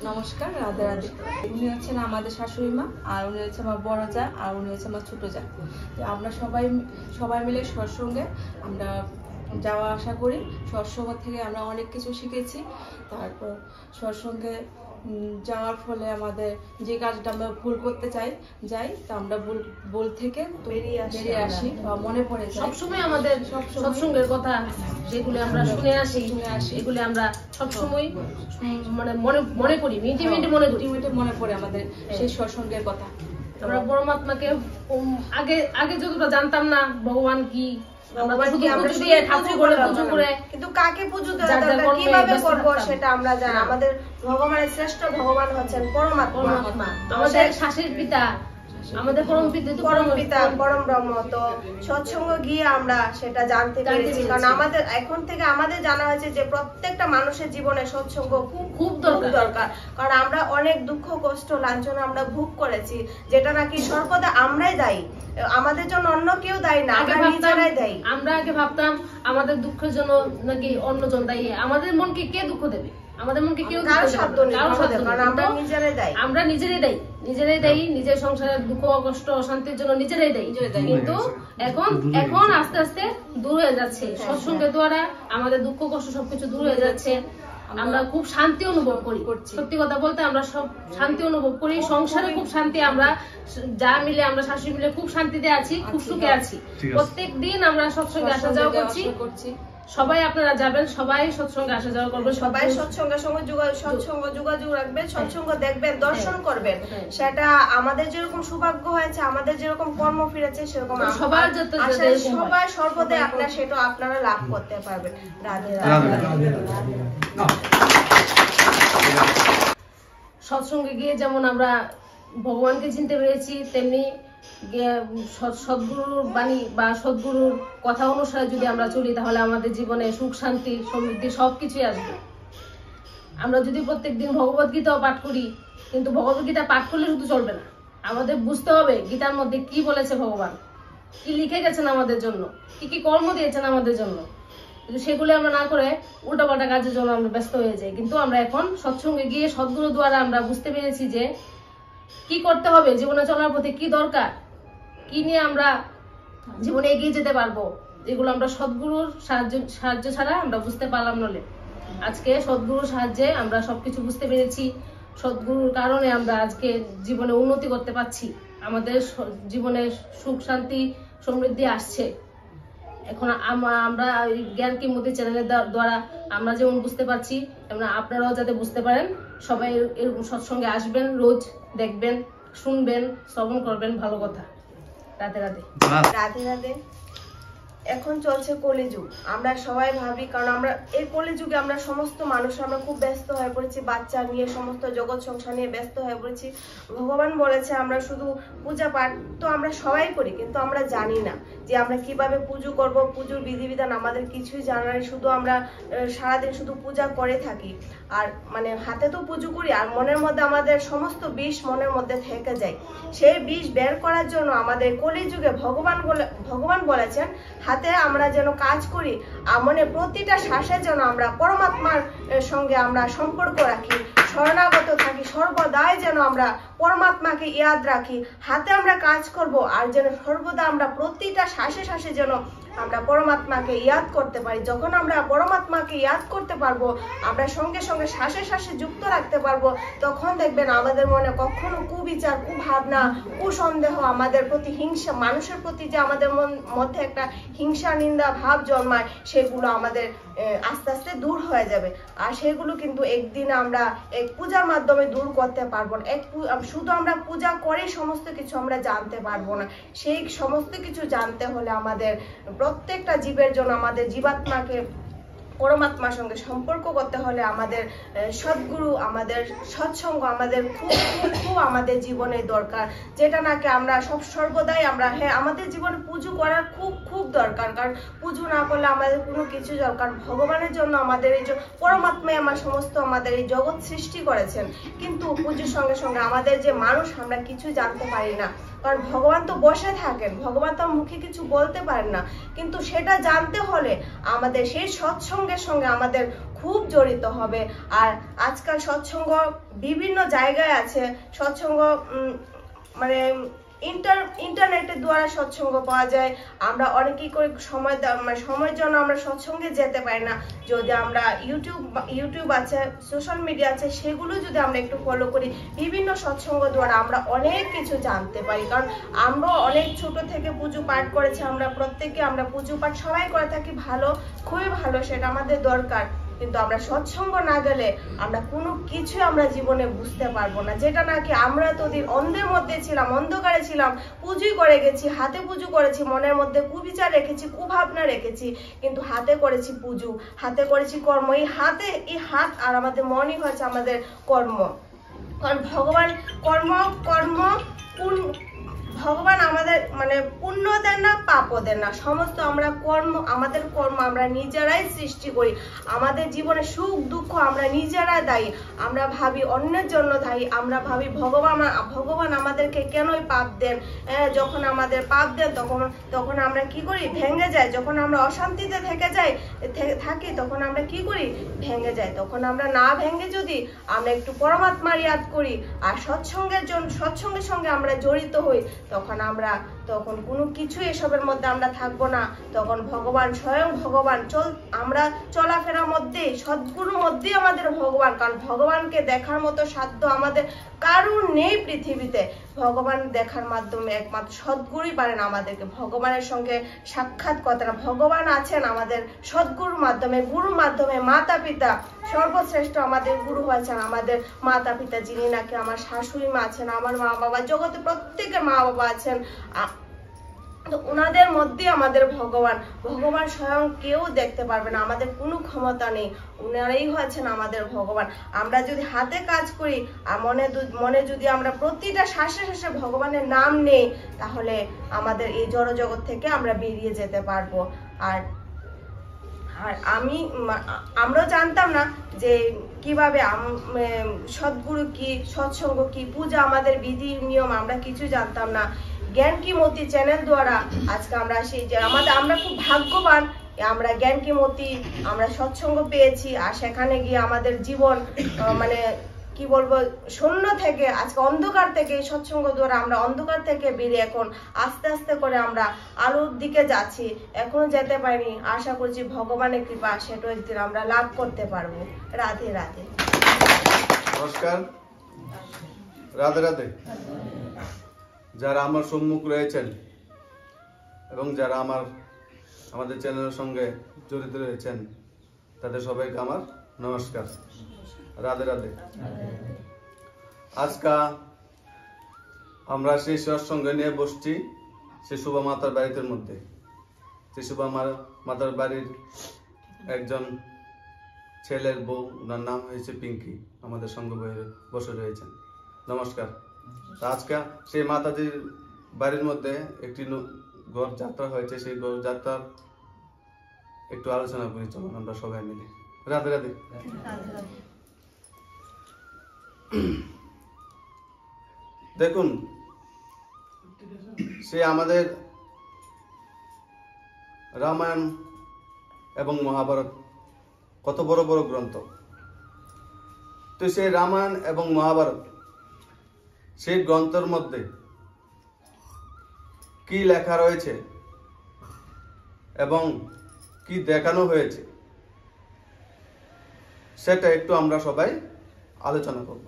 নমস্কার, রাধে রাধে। উনি হচ্ছেন আমাদের শাশুড়ি মা, আর উনি হচ্ছে আমার বড় যা, আর উনি হচ্ছে আমার ছোট যা। তো আমরা সবাই মিলে সৎসঙ্গে আমরা যাওয়া আসা করি। সৎসঙ্গ থেকে আমরা অনেক কিছু শিখেছি। তারপর সৎসঙ্গে যাওয়ার ফলে আমাদের যে কাজটা আমরা ভুল করতে যাই তা আমরা ভুল থেকে বেরিয়ে আসি বা মনে পড়ে যায়। সবসময় আমাদের সৎসঙ্গের কথা যেগুলো আমরা শুনে আসি এগুলো আমরা সবসময় মানে মনে করি, মিনিটে মনে পড়ে আমাদের সেই সৎসঙ্গের কথা। আমরা পরমাত্মাকে আগে যতটা জানতাম না ভগবান কি, কিন্তু কাকে পুজো দেওয়া দরকার, কিভাবে করবো সেটা আমরা জানি। আমাদের ভগবানের শ্রেষ্ঠ ভগবান হচ্ছেন পরমাত্মা, আমাদের শাশুড়ির পিতা, আমাদের পরম পিতা পরম ব্রহ্ম। তো সৎসঙ্গ গিয়ে আমরা সেটা জানতে পেরেছি, কারণ আমাদের এখন থেকে আমাদের জানা হয়েছে যে প্রত্যেকটা মানুষের জীবনে সৎসঙ্গ খুব দরকার। কারণ আমরা অনেক দুঃখ কষ্ট লাঞ্ছনা আমরা ভোগ করেছি, যেটা নাকি সর্বদা আমরাই দায়ী, আমাদের জন্য অন্য কেউ দায়ী না, আমরা নিজেরাই দায়ী। আমরা আগে ভাবতাম আমাদের দুঃখের জন্য নাকি অন্যজন দায়ী। আমাদের মনকে কে দুঃখ দেবে? আমাদের মনকে কেউ আমরা নিজেরাই দায়ী, নিজের সংসারের দুঃখ কষ্ট অশান্তির জন্য নিজেরাই দায়ী। কিন্তু এখন আস্তে আস্তে দূর হয়ে যাচ্ছে সৎসঙ্গের দ্বারা, আমাদের দুঃখ কষ্ট সবকিছু দূর হয়ে যাচ্ছে। আমরা খুব শান্তি অনুভব করি, সত্যি কথা বলতে আমরা সব শান্তি অনুভব করি, সংসারে খুব শান্তি। আমরা যা মিলে আমরা শাশুড়ি মিলে খুব শান্তিতে আছি, খুব সুখে আছি। প্রত্যেক দিন আমরা সৎসঙ্গে আসা যাওয়া করছি। সবাই আপনারা যাবেন, সবাই সৎসঙ্গে আসা যাওয়া করবেন, সবাই সৎসঙ্গের সঙ্গে যোগাযোগ রাখবেন, সৎসঙ্গ দেখবেন, দর্শন করবেন। সেটা আমাদের যেরকম সৌভাগ্য হয়েছে, আমাদের যেরকম কর্ম ফিরেছে, সেরকম সবাই সর্বদাই আপনারা সেটা আপনারা লাভ করতে পারবেন। রাধে রাধে। সৎসঙ্গে গিয়ে যেমন আমরা ভগবানকে চিনতে পেরেছি, তেমনি সদ্গুরুর বাণী বা সদ্গুরুর কথা অনুসারে যদি আমরা চলি, তাহলে আমাদের জীবনে সুখ শান্তি সমৃদ্ধি সবকিছুই আসবে। আমরা যদি প্রত্যেকদিন ভগবত গীতাও পাঠ করি, কিন্তু ভগবত গীতা পাঠ করলে শুধু চলবে না, আমাদের বুঝতে হবে গীতার মধ্যে কি বলেছে ভগবান, কি লিখে গেছেন আমাদের জন্য, কি কর্ম দিয়েছেন আমাদের জন্য। কিন্তু সেগুলো আমরা না করে উল্টাপাল্টা কাজের জন্য আমরা ব্যস্ত হয়ে যাই। কিন্তু আমরা এখন সৎসঙ্গে গিয়ে সদ্গুরু দ্বারা আমরা বুঝতে পেরেছি যে কি করতে হবে, জীবনে চলার পথে কি দরকার, কি নিয়ে আমরা জীবনে এগিয়ে যেতে পারবো, এগুলো আমরা সদ্গুরুর সাহায্য ছাড়া আমরা বুঝতে পারলাম নলে। আজকে সদ্গুরুর সাহায্যে আমরা সবকিছু বুঝতে পেরেছি। সদ্গুরুর কারণে আমরা আজকে জীবনে উন্নতি করতে পারছি, আমাদের জীবনে সুখ শান্তি সমৃদ্ধি আসছে। এখন আমরা জ্ঞান কিংবদন্তি চ্যানেলের দ্বারা আমরা যেমন বুঝতে পারছি, তেমন আপনারাও যাতে বুঝতে পারেন, সবাই এরকম সৎসঙ্গে আসবেন, রোজ দেখবেন, শুনবেন, শ্রবণ করবেন ভালো কথা। রাধে রাধে। রাধে রাধে। এখন চলছে কলিযুগ, আমরা সবাই ভাবি, কারণ আমরা এই কলিযুগে আমরা সমস্ত মানুষ আমরা খুব ব্যস্ত হয়ে পড়েছি, বাচ্চা নিয়ে সমস্ত জগৎ সংসার নিয়ে ব্যস্ত হয়ে পড়েছি। ভগবান বলেছে আমরা শুধু পূজা পাঠ তো আমরা সবাই করি, কিন্তু আমরা জানি না যে আমরা কিভাবে পুজো করব, পুজোর বিধিবিধান আমাদের কিছুই জানা নেই। শুধু আমরা সারাদিন শুধু পূজা করে থাকি, আর মানে হাতে তো পুজো করি, আর মনের মধ্যে আমাদের সমস্ত বিষ মনের মধ্যে থেকে যায়। সেই বিষ বের করার জন্য আমাদের কলিযুগে ভগবান বলেছেন হাতে আমরা যেন কাজ করি, মনে প্রতিটা শ্বাসে যেন আমরা পরমাত্মার সঙ্গে আমরা সম্পর্ক রাখি, শরণাগত থাকি, সর্বদাই যেন আমরা পরমাত্মাকে ইয়াদ রাখি। হাতে আমরা কাজ করব, আর যেন সর্বদা আমরা প্রতিটা শ্বাসে যেন আমরা পরমাত্মাকে ইয়াদ করতে পারি। যখন আমরা পরমাত্মাকে ইয়াদ করতে পারবো, আমরা সঙ্গে সঙ্গে শ্বাসে যুক্ত রাখতে পারবো, তখন দেখবেন আমাদের মনে কখনো কুবিচার, কুভাবনা, কুসন্দেহ, আমাদের প্রতি হিংসা, মানুষের প্রতি যে আমাদের মধ্যে একটা হিংসা নিন্দা ভাব জন্মায়, সেগুলো আমাদের আস্তে আস্তে দূর হয়ে যাবে। আর সেগুলো কিন্তু একদিন আমরা এক পূজার মাধ্যমে দূর করতে পারবো না। শুধু আমরা পূজা করে সমস্ত কিছু আমরা জানতে পারবো না। সেই সমস্ত কিছু জানতে হলে আমাদের প্রত্যেকটা জীবের জন্য, আমাদের জীবাত্মাকে পরমাত্মার সঙ্গে সম্পর্ক করতে হলে আমাদের সদ্গুরু, আমাদের সৎসঙ্গ আমাদের খুব আমাদের জীবনে দরকার, যেটা নাকি আমরা সর্বদাই আমরা আমাদের জীবনে পুজো করার খুব দরকার। কারণ পুজো না করলে আমাদের কোনো কিছু দরকার। ভগবানের জন্য আমাদের এই যে পরমাত্মাই আমার সমস্ত আমাদের এই জগৎ সৃষ্টি করেছেন, কিন্তু পুজোর সঙ্গে সঙ্গে আমাদের যে মানুষ আমরা কিছু জানতে পারি না। কারণ ভগবান তো বসে থাকেন, ভগবান তো মুখে কিছু বলতে পারেন না, কিন্তু সেটা জানতে হলে আমাদের সেই সৎসঙ্গের সঙ্গে আমাদের খুব জড়িত হবে। আর আজকাল সৎসঙ্গ বিভিন্ন জায়গায় আছে, সৎসঙ্গ মানে ইন্টারনেটের দ্বারা সৎসঙ্গ পাওয়া যায়। আমরা অনেকেই করে সময়ের জন্য আমরা সৎসঙ্গে যেতে পারি না, যদি আমরা ইউটিউব আছে, সোশ্যাল মিডিয়া আছে, সেগুলো যদি আমরা একটু ফলো করি, বিভিন্ন সৎসঙ্গ দ্বারা আমরা অনেক কিছু জানতে পারি। কারণ আমরা অনেক ছোট থেকে পুজো পাঠ করেছি, আমরা প্রত্যেকে আমরা পুজো পাঠ সবাই করে থাকি, ভালো, খুবই ভালো, সেটা আমাদের দরকার। কিন্তু আমরা সৎসঙ্গ না গেলে আমরা কোনো কিছু আমরা জীবনে বুঝতে পারবো না। যেটা নাকি আমরা এতদিন অন্ধের মধ্যে ছিলাম, অন্ধকারে ছিলাম, পুজোই করে গেছি, হাতে পুজো করেছি, মনের মধ্যে কুবিচার রেখেছি, কুভাবনা রেখেছি, কিন্তু হাতে করেছি পুজো, হাতে করেছি কর্ম। এই হাত আর আমাদের মনই হচ্ছে আমাদের কর্ম। কারণ ভগবান আমাদের মানে পুণ্য দেন না, পাপও দেন না, সমস্ত আমাদের কর্ম আমরা নিজেরাই সৃষ্টি করি। আমাদের জীবনে সুখ দুঃখ আমরা নিজেরাই দায়ী। আমরা ভাবি অন্যের জন্য দায়ী, আমরা ভাবি ভগবান আমাদেরকে কেনই পাপ দেন। যখন আমাদের পাপ দেন তখন আমরা কি করি, ভেঙে যাই। যখন আমরা অশান্তিতে থাকি তখন আমরা কি করি, ভেঙে যাই। তখন আমরা না ভেঙে যদি আমরা একটু পরমাত্মার ইয়াদ করি আর সৎসঙ্গের সঙ্গে আমরা জড়িত হই, তখন কোনো কিছু এসবের মধ্যে আমরা থাকবো না। তখন ভগবান, স্বয়ং ভগবান, আমরা চলাফেরার মধ্যে সদ্গুরুর মধ্যে আমাদের ভগবান। কারণ ভগবানকে দেখার মতো সাধ্য আমাদের কারুর নেই পৃথিবীতে। ভগবান দেখার মাধ্যমে একমাত্র সদ্গুরুই পারেন আমাদেরকে ভগবানের সঙ্গে সাক্ষাৎ করতে। ভগবান আছেন আমাদের সদ্গুরুর মাধ্যমে, গুরুর মাধ্যমে। মাতা পিতা সর্বশ্রেষ্ঠ আমাদের গুরু হয়েছেন আমাদের মাতা পিতা, যিনি নাকি আমার শাশুড়ি মা আছেন, আমার মা বাবা, জগতে প্রত্যেকের মা বাবা আছেন। ওনাদের মধ্যে আমাদের ভগবান স্বয়ং কেউ দেখতে পারবে না, আমাদের কোনো ক্ষমতা নেই, ওনারাই হচ্ছেন আমাদের ভগবান। আমরা যদি হাতে কাজ করি আর মনে যদি আমরা প্রতিটা শ্বাসে শ্বাসে ভগবানের নাম নেই, তাহলে আমাদের এই জড় জগৎ থেকে আমরা বেরিয়ে যেতে পারবো। আর আমরাও জানতাম না যে কিভাবে সদ্গুরু কি, সৎসঙ্গ কি, পূজা আমাদের বিধি নিয়ম আমরা কিছু জানতাম না। জ্ঞান কি মতি চ্যানেল দ্বারা আজকে আমরা আমরা খুব ভাগ্যবান, আমরা জ্ঞান কি মতি আমরা সৎসঙ্গ পেয়েছি। আর সেখানে গিয়ে আমাদের জীবন মানে কি বলবো, শূন্য থেকে আজকে অন্ধকার থেকে, সৎসঙ্গ দ্বারা আমরা অন্ধকার থেকে বেরিয়ে এখন আস্তে আস্তে করে আমরা আলোর দিকে যাচ্ছি। এখনো যেতে পারিনি, আশা করছি ভগবানের কৃপা সেটা একদিন আমরা লাভ করতে পারবো। রাধে রাধে। নমস্কার, রাধে রাধে। যারা আমার সম্মুখ রয়েছেন এবং যারা আমাদের চ্যানেলের সঙ্গে জড়িত রয়েছেন, তাদের সবাইকে আমার নমস্কার, রাধে রাধে। আজকে আমরা সেই সৎসঙ্গে নিয়ে বসছি সেই শুভা মাতার বাড়িতে মধ্যে। সেই শুভা মাতার বাড়ির একজন ছেলের বউ, ওনার নাম হয়েছে পিঙ্কি, আমাদের সঙ্গে বসে রয়েছেন। নমস্কার। আজকে সেই মাতাজির বাড়ির মধ্যে একটি গড় যাত্রা হয়েছে, সেই গড় যাত্রার একটু আলোচনা করি, চলুন আমরা সবাই মিলে। রাধে রাধে। দেখুন, সে আমাদের রামায়ণ এবং মহাভারত কত বড় বড় গ্রন্থ। তো সেই রামায়ণ এবং মহাভারত, সেই গ্রন্থের মধ্যে কি লেখা রয়েছে এবং কি দেখানো হয়েছে, সেটা একটু আমরা সবাই আলোচনা করব।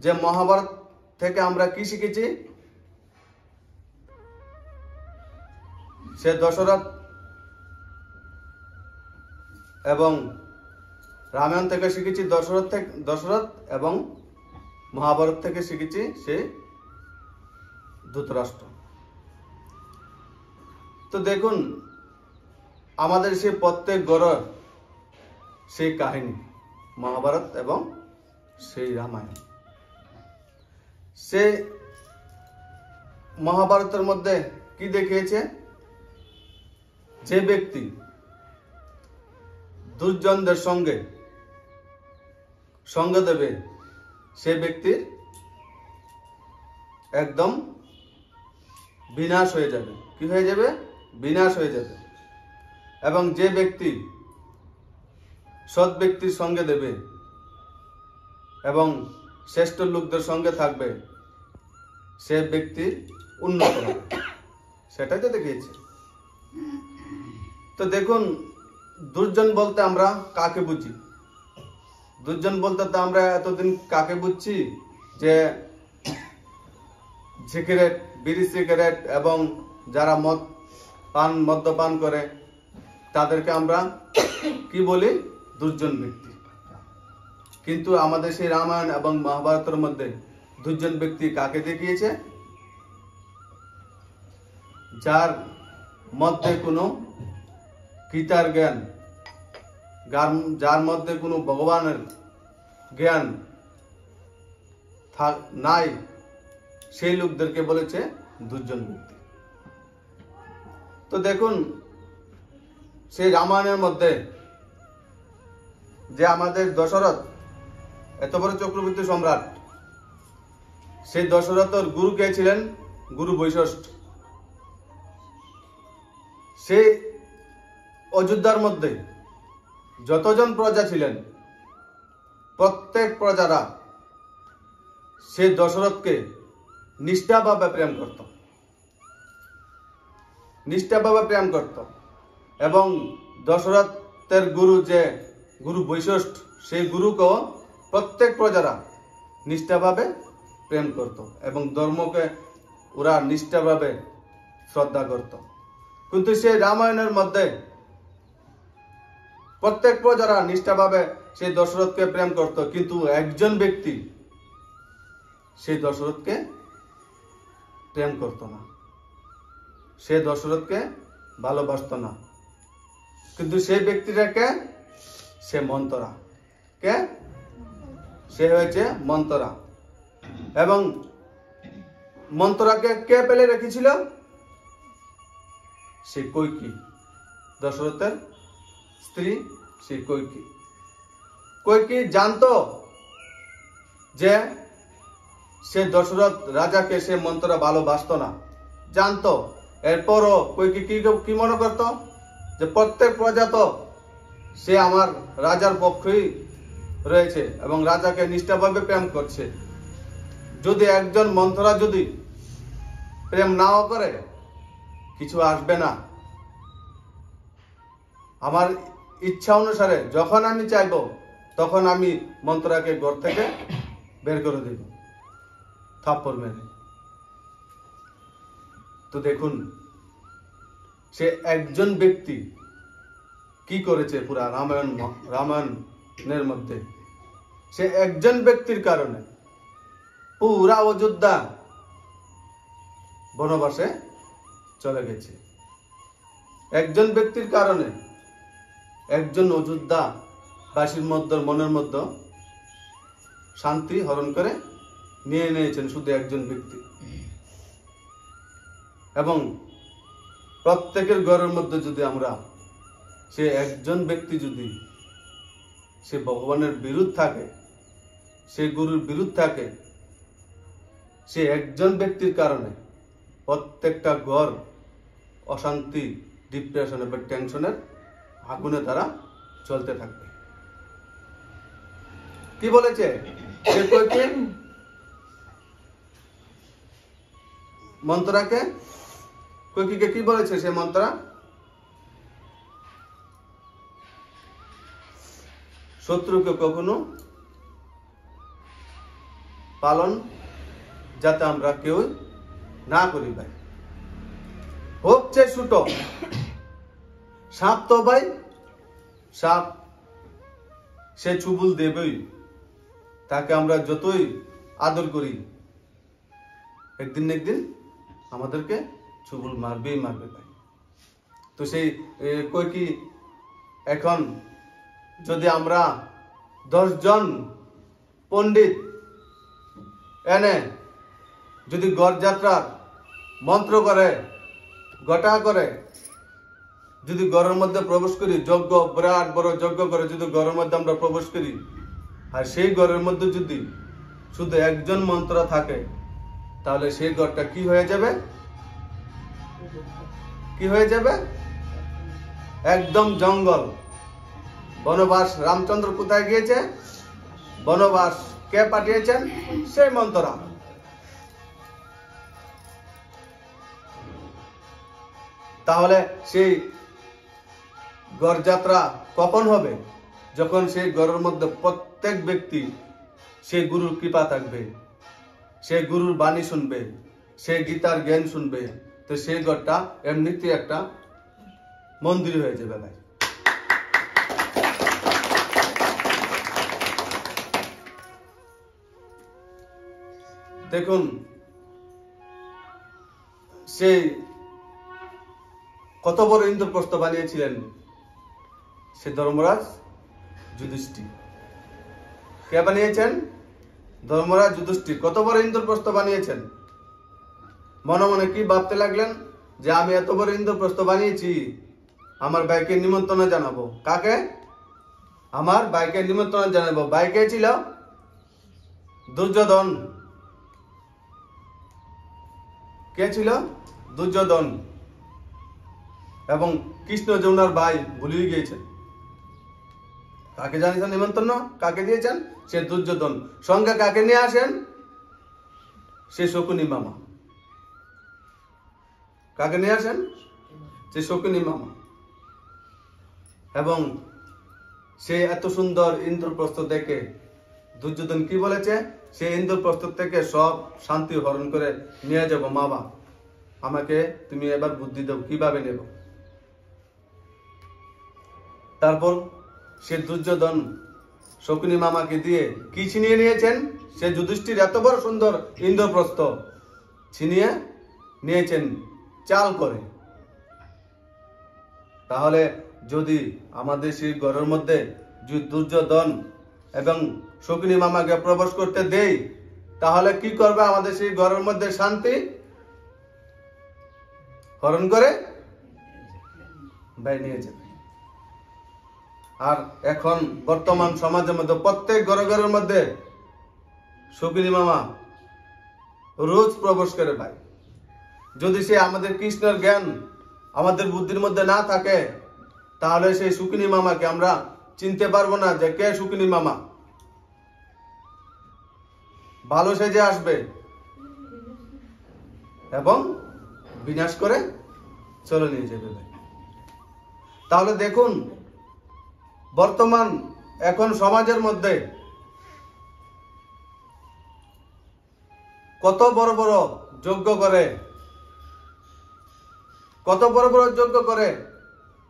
যে মহাভারত থেকে আমরা কি শিখেছি, সে দশরথ, এবং রামায়ণ থেকে শিখেছি দশরথ, এবং মহাভারত থেকে শিখেছি সে ধৃতরাষ্ট্র। তো দেখুন, আমাদের সেই প্রত্যেক গড়ের সেই কাহিনী মহাভারত এবং সেই রামায়ণ। সে মহাভারতের মধ্যে কি দেখিয়েছে, যে ব্যক্তি দুর্জনদের সঙ্গ দেবে, সে ব্যক্তির একদম বিনাশ হয়ে যাবে। কি হয়ে যাবে? বিনাশ হয়ে যাবে। এবং যে ব্যক্তি সৎ ব্যক্তির সঙ্গে দেবে এবং শ্রেষ্ঠ লোকদের সঙ্গে থাকবে, সে ব্যক্তি উন্নত হবে, সেটাই তো দেখিয়েছে। তো দেখুন, দুর্জন বলতে আমরা কাকে বুঝি? দুর্জন বলতে তো আমরা এতদিন কাকে বুঝছি যে সিগারেট, বিড়ি সিগারেট এবং যারা মদ্যপান করে তাদেরকে আমরা কি বলি? দুর্জন ব্যক্তি। কিন্তু আমাদের সেই রামায়ণ এবং মহাভারতের মধ্যে দুর্জন ব্যক্তি কাকে দেখিয়েছে? যার মধ্যে কোনো গীতার জ্ঞান, যার মধ্যে কোনো ভগবানের জ্ঞান নাই, সেই লোকদেরকে বলেছে দুর্জন ব্যক্তি। তো দেখুন, সেই রামায়ণের মধ্যে যে আমাদের দশরথ এত বড় চক্রবর্তী সম্রাট, সেই দশরথের গুরু কে ছিলেন? গুরু বৈশিষ্ট্য। সেই অযোধ্যার মধ্যে যতজন প্রজা ছিলেন, প্রত্যেক প্রজারা সেই দশরথকে নিষ্ঠাভাবে প্রেম করত, নিষ্ঠাভাবে প্রেম করত। এবং দশরথের গুরু যে গুরু বৈশিষ্ট্য, সেই গুরুকেও প্রত্যেক প্রজারা নিষ্ঠাভাবে প্রেম করত এবং ধর্মকে ওরা নিষ্ঠাভাবে শ্রদ্ধা করত। কিন্তু সেই রামায়ণের মধ্যে প্রত্যেক প্রজারা নিষ্ঠাভাবে সেই দশরথকে প্রেম করত, কিন্তু একজন ব্যক্তি সেই দশরথকে প্রেম করত না, সে দশরথকে ভালোবাসত না। কিন্তু সেই ব্যক্তিটাকে সে মন্থরা, কে? সে হয়েছে মন্থরা। এবং মন্থরাকে কে পেলে রেখেছিল? সে কইকি, দশরথের স্ত্রী, সে কইকি। কইকি জানতো যে সে দশরথ রাজাকে সে মন্থরা ভালোবাসত না, জানতো। এরপরও কইকি কি মনে করত? যে প্রত্যেক প্রজা তো সে আমার রাজার পক্ষেই রয়েছে এবং রাজাকে নিষ্ঠাভাবে প্রেম করছে। যদি একজন মন্থরা যদি প্রেম নাও করে, কিছু আসবে না। আমার ইচ্ছা অনুসারে যখন আমি চাইব তখন আমি মন্থরাকে ঘর থেকে বের করে দেব, থাপ্পড় মেরে। তো দেখুন, সে একজন ব্যক্তি কি করেছে পুরা রামায়ণের মধ্যে। সে একজন ব্যক্তির কারণে পুরা অযোধ্যা বনবাসে চলে গেছে। একজন ব্যক্তির কারণে একজন অযোধ্যাবাসীর মনের মধ্যে শান্তি হরণ করে নিয়ে নিয়েছেন শুধু একজন ব্যক্তি। এবং প্রত্যেকের ঘরের মধ্যে যদি আমরা সে একজন ব্যক্তি যদি সে ভগবানের বিরুদ্ধ থাকে, সে গুরুর বিরুদ্ধ থাকে, সে একজন ব্যক্তির কারণে প্রত্যেকটা ঘর অশান্তি, ডিপ্রেশন এবং টেনশনের আগুনে তারা চলতে থাকবে। কি বলেছে মন্ত্রাকে? কইকিকে কি বলেছে সে মন্ত্রা? শত্রুকে কখনো পালন যাতে আমরা কেউ না করি ভাই, হোক যে ছোট সাপ, তো ভাই সাপ সে চুবুল দেবেই, তাকে আমরা যতই আদর করি একদিন না একদিন আমাদেরকে চুবুল মারবেই মারবে ভাই। তো সেই কইকি এখন যদি আমরা 10 জন পণ্ডিত এনে যদি গড় যাত্রার মন্ত্র করে, ঘটা করে, যদি ঘরের মধ্যে প্রবেশ করি, যজ্ঞ, বিরাট বড় যজ্ঞ করে যদি ঘরের মধ্যে আমরা প্রবেশ করি, আর সেই ঘরের মধ্যে যদি শুধু একজন মন্ত্র থাকে, তাহলে সেই ঘরটা কি হয়ে যাবে? কি হয়ে যাবে? একদম জঙ্গল, বনবাস রামচন্দ্র কোথায় গিয়েছে, বনবাস কে পাঠিয়েছেন, সেই মন্ত্রা। তাহলে সেই গড়যাত্রা কখন হবে, যখন সেই গড়ের মধ্যে প্রত্যেক ব্যক্তি সেই গুরুর কৃপা থাকবে, সেই গুরুর বাণী শুনবে, সেই গীতার জ্ঞান শুনবে, তো সেই গড়টা এমনিতে একটা মন্দির হয়ে যাবে ভাই। দেখুন সেই কত বড় ইন্দ্রপ্রস্থ বানিয়েছিলেন সে ধর্মরাজ যুধিষ্ঠির। কে বানিয়েছেন, ধর্মরাজ যুধিষ্ঠির কত বড় ইন্দ্রপ্রস্থ বানিয়েছেন। মনে মনে কি ভাবতে লাগলেন যে আমি এত বড় ইন্দ্রপ্রস্থ বানিয়েছি, আমার ভাইকে নিমন্ত্রণ জানাবো। কাকে, আমার ভাইকে নিমন্ত্রণ জানাবো। ভাইকে ছিল দুর্যোধন। কে ছিল, দুর্যোধন। এবং কৃষ্ণ যে ওনার ভাই ভুলিয়ে গিয়েছেন। কাকে জানিয়েছেন নিমন্ত্রণ, কাকে দিয়েছেন, সে দুর্যোধন। সঙ্গে কাকে নিয়ে আসেন, সে শকুনি মামা। কাকে নিয়ে আসেন, সে শকুনি মামা। এবং সে এত সুন্দর ইন্দ্রপ্রস্থ দেখে দুর্যোধন কি বলেছে, সে ইন্দ্রপ্রস্থ থেকে সব শান্তি হরণ করে নিয়ে যাব মামা, আমাকে তুমি এবার বুদ্ধি দাও কিভাবে নেব। তারপর সে দুর্যোধন শকুনি মামাকে দিয়ে কি ছিনিয়ে নিয়েছেন, সে যুধিষ্ঠির এত বড় সুন্দর ইন্দ্রপ্রস্থ ছিনিয়ে নিয়েছেন চাল করে। তাহলে যদি আমাদের সেই ঘরের মধ্যে দুর্যোধন এবং শকুনি মামাকে প্রবেশ করতে দেই, তাহলে কি করবে, আমাদের সেই ঘরের মধ্যে শান্তি হরণ করে বাইরে নিয়ে যাবে। আর এখন বর্তমান সমাজের মধ্যে প্রত্যেক ঘরের মধ্যে শকুনি মামা রোজ প্রবেশ করে ভাই। যদি সে আমাদের কৃষ্ণের জ্ঞান আমাদের বুদ্ধির মধ্যে না থাকে, তাহলে সেই শকুনি মামাকে আমরা চিনতে পারবো না যে কে শকুনি মামা। ভালো সেজে আসবে এবং বিনাশ করে চলে নিয়ে যাবে ভাই। তাহলে দেখুন বর্তমান এখন সমাজের মধ্যে কত বড় বড় যজ্ঞ করে, কত বড় বড় যজ্ঞ করে